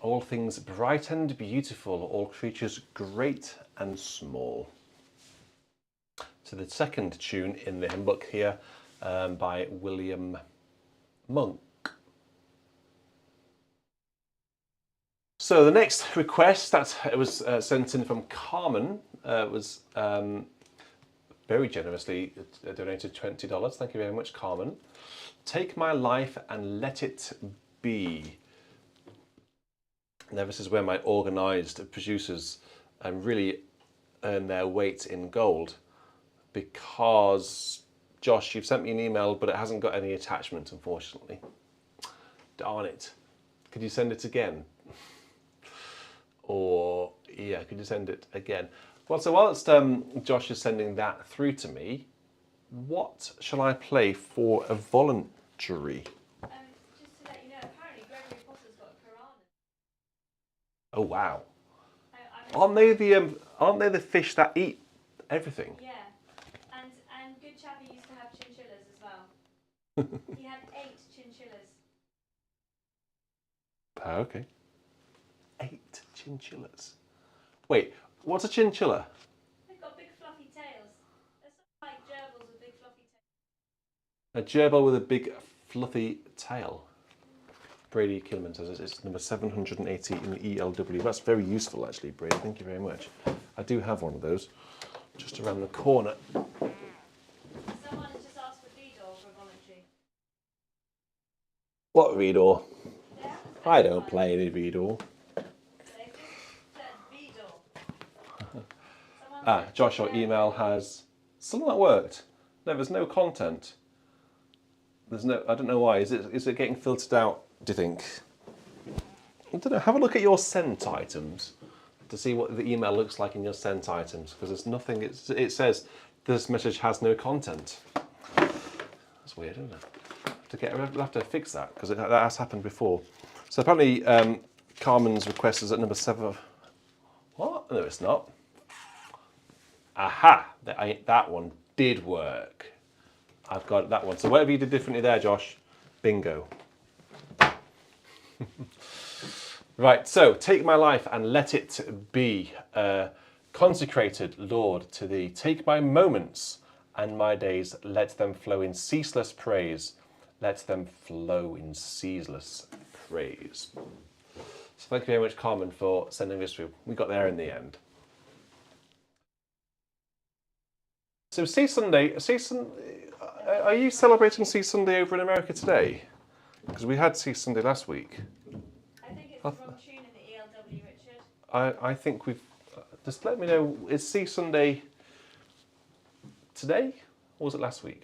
A: All things bright and beautiful, all creatures great and small. So the second tune in the hymn book here by William Monk. So the next request that was sent in from Carmen was very generously donated $20. Thank you very much, Carmen. Take my life and let it be. Now this is where my organised producers really earn their weight in gold, because Josh, you've sent me an email, but it hasn't got any attachment, unfortunately. Darn it. Could you send it again? Or, yeah, could you send it again? Well, so whilst Josh is sending that through to me, what shall I play for a voluntary?
B: Just to let you know, apparently Gregory Potter's got a Quran.
A: Oh wow! Aren't they the fish that eat everything?
B: Yeah, and Good Chappie used to have chinchillas as well. He had 8 chinchillas.
A: Okay. 8 chinchillas. Wait, what's a chinchilla?
B: They've got big fluffy tails. They're sort of like gerbils with big fluffy tails.
A: A gerbil with a big fluffy tail. Brady Kilman says it's number 780 in the ELW. That's very useful actually, Brady. Thank you very much. I do have one of those, just around the corner.
B: Someone has just asked for Vidor for a voluntary.
A: What Vidor? I don't play any Vidor. Josh, your email has still not worked. No, there's no content. There's no. I don't know why. Is it getting filtered out? Do you think? I don't know. Have a look at your sent items to see what the email looks like in your sent items, because there's nothing. It says this message has no content. That's weird, isn't it? We'll have to fix that, because that has happened before. So apparently, Carmen's request is at number 7. What? No, it's not. Aha! That one did work. I've got that one. So whatever you did differently there, Josh, bingo. Right, so take my life and let it be consecrated, Lord, to thee. Take my moments and my days, let them flow in ceaseless praise. Let them flow in ceaseless praise. So thank you very much, Carmen, for sending this through. We got there in the end. So Sea Sunday, are you celebrating Sea Sunday over in America today? Because we had Sea Sunday last week.
B: I think it's the wrong tune in the ELW, Richard.
A: I think we've... just let me know, is Sea Sunday today, or was it last week?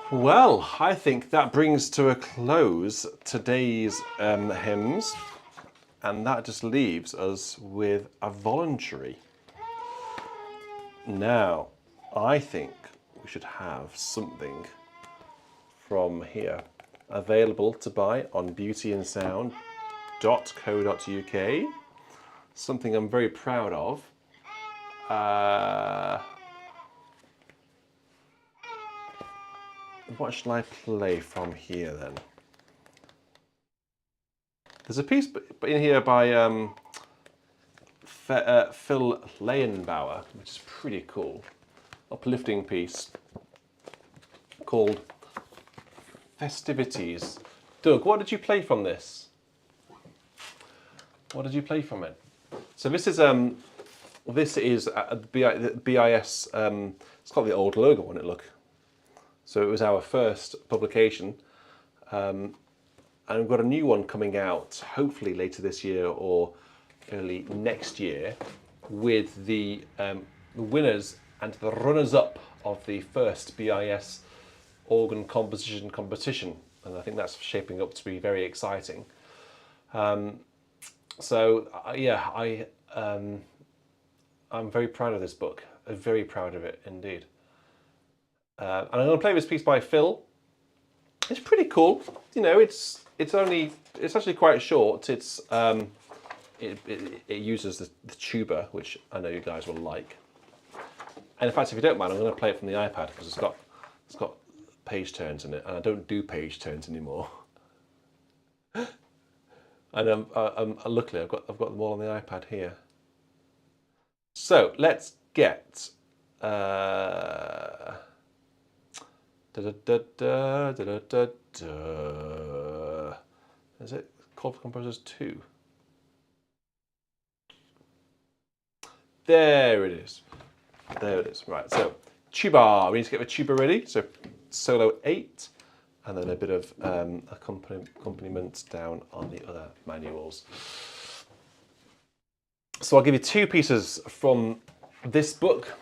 A: Well, I think that brings to a close today's hymns, and that just leaves us with a voluntary. Now, I think we should have something from here available to buy on beautyandsound.co.uk. Something I'm very proud of. What shall I play from here then? There's a piece in here by Phil Lehenbauer, which is pretty cool. Uplifting piece called Festivities. Doug, what did you play from this? What did you play from it? So this is a BIS. It's got the old logo on it. Look. So it was our first publication, and we've got a new one coming out hopefully later this year or early next year with the winners and the runners-up of the first BIS organ composition competition, and I think that's shaping up to be very exciting. I'm very proud of this book. I'm very proud of it indeed. And I'm going to play this piece by Phil. It's pretty cool. You know, it's actually quite short. It uses the tuba, which I know you guys will like. And in fact, if you don't mind, I'm going to play it from the iPad because it's got page turns in it, and I don't do page turns anymore. And luckily I've got them all on the iPad here. So let's get. Is it Call for Composers 2? There it is. There it is. Right, so tuba. We need to get the tuba ready. So solo 8, and then a bit of accompaniment down on the other manuals. So I'll give you 2 pieces from this book.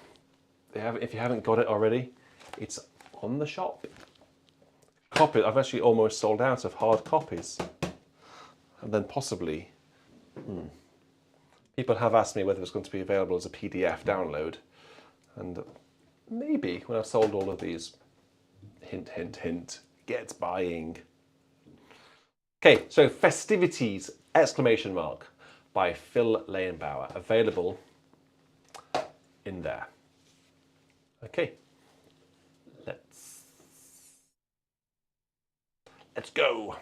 A: If you haven't got it already, it's on the shop. I've actually almost sold out of hard copies, and then possibly people have asked me whether it's going to be available as a PDF download, and maybe when I've sold all of these, hint hint hint, get buying. Okay, so Festivities exclamation mark by Phil Lehenbauer, available in there. Okay. Let's go.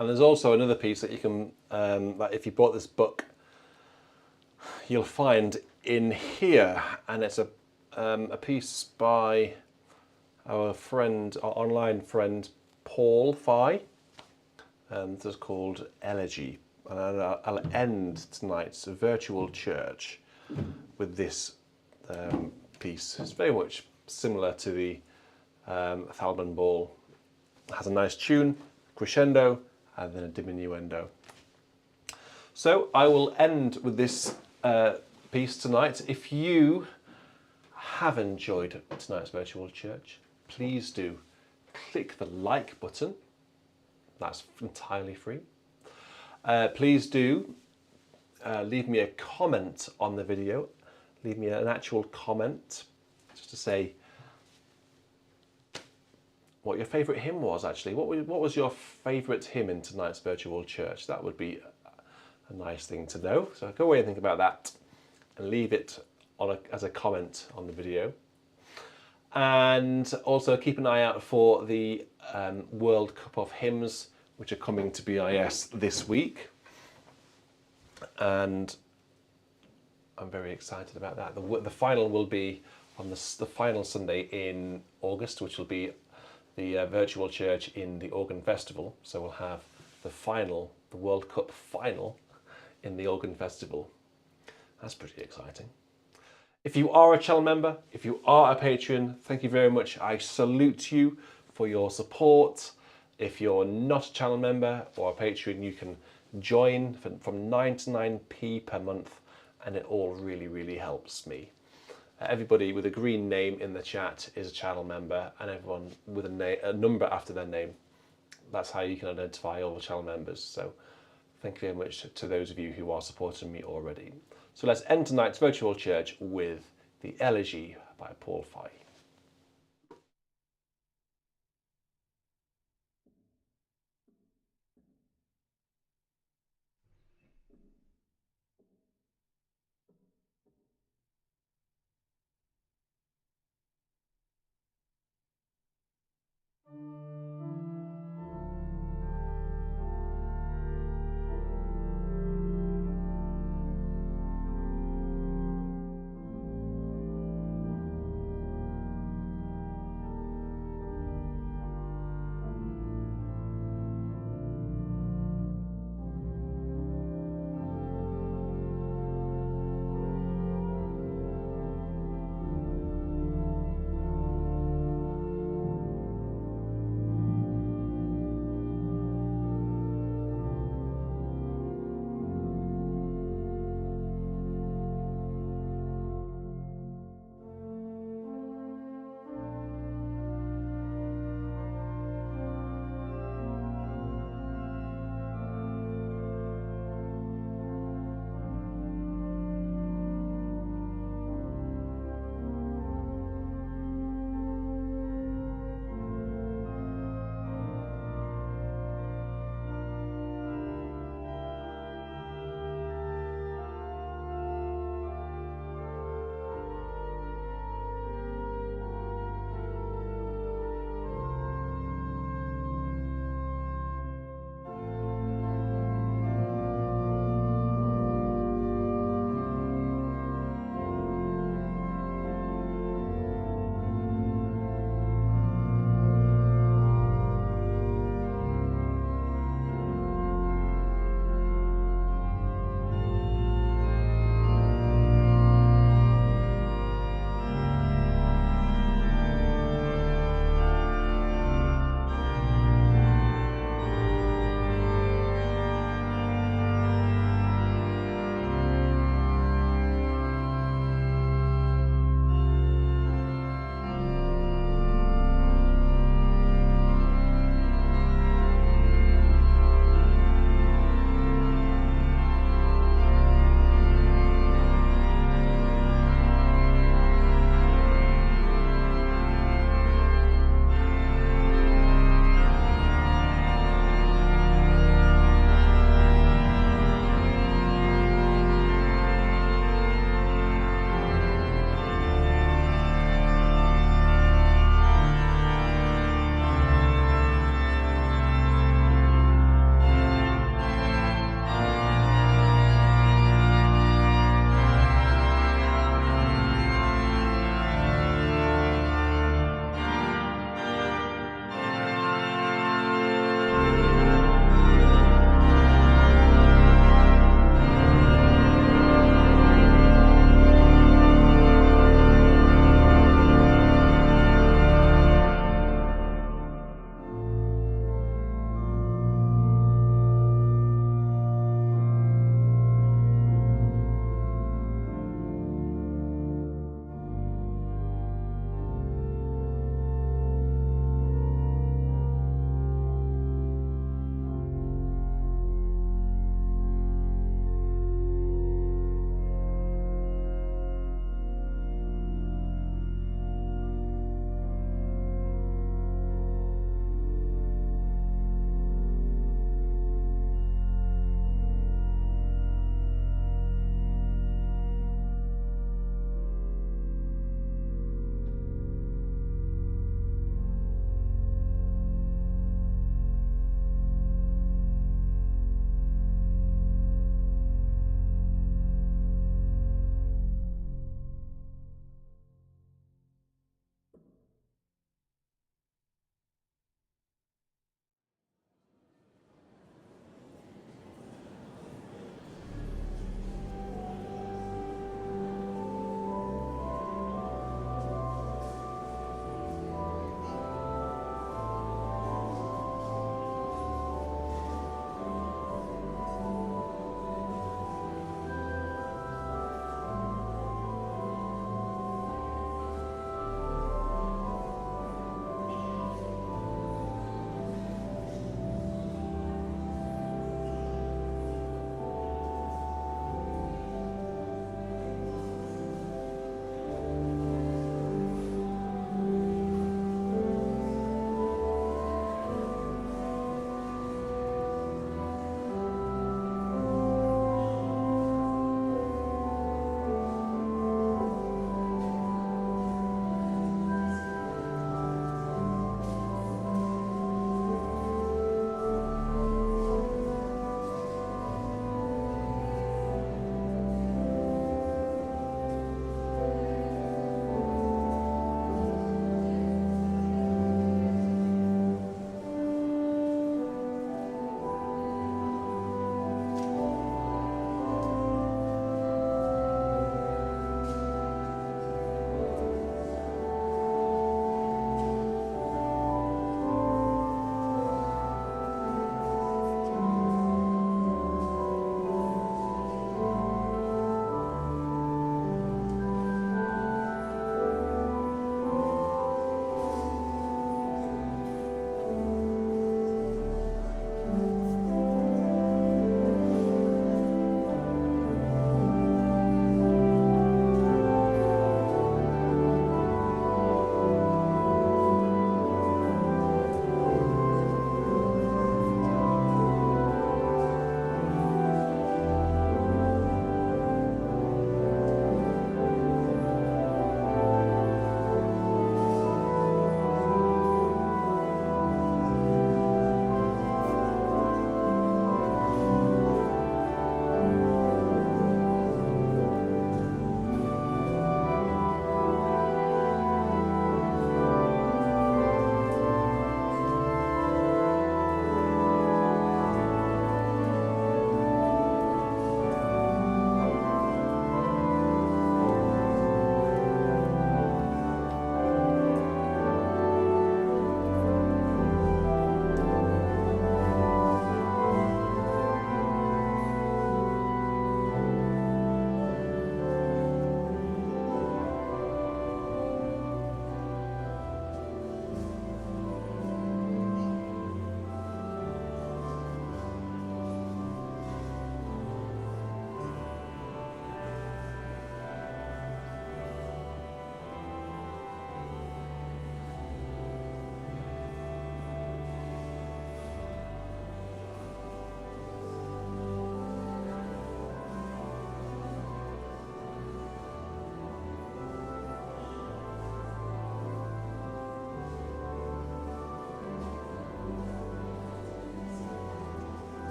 A: And there's also another piece that you can, that if you bought this book, you'll find in here, and it's a piece by our friend, our online friend, Paul Fye. This is called Elegy. And I'll end tonight's virtual church with this piece. It's very much similar to the Thalben Ball. It has a nice tune, crescendo, and then a diminuendo. So I will end with this piece tonight. If you have enjoyed tonight's virtual church, please do click the like button. That's entirely free. Please do leave me a comment on the video. Leave me an actual comment just to say what your favourite hymn was, actually. What was your favourite hymn in tonight's virtual church? That would be a nice thing to know. So go away and think about that and leave it as a comment on the video. And also keep an eye out for the World Cup of Hymns, which are coming to BIS this week. And I'm very excited about that. The final will be on the final Sunday in August, which will be the virtual church in the Organ Festival. So we'll have the World Cup final in the Organ Festival. That's pretty exciting. If you are a channel member, if you are a patron, thank you very much. I salute you for your support. If you're not a channel member or a patron, you can join from 9 to 9p per month, and it all really, really helps me. Everybody with a green name in the chat is a channel member, and everyone with a number after their name. That's how you can identify all the channel members. So thank you very much to those of you who are supporting me already. So let's end tonight's virtual church with the Elegy by Paul Fye.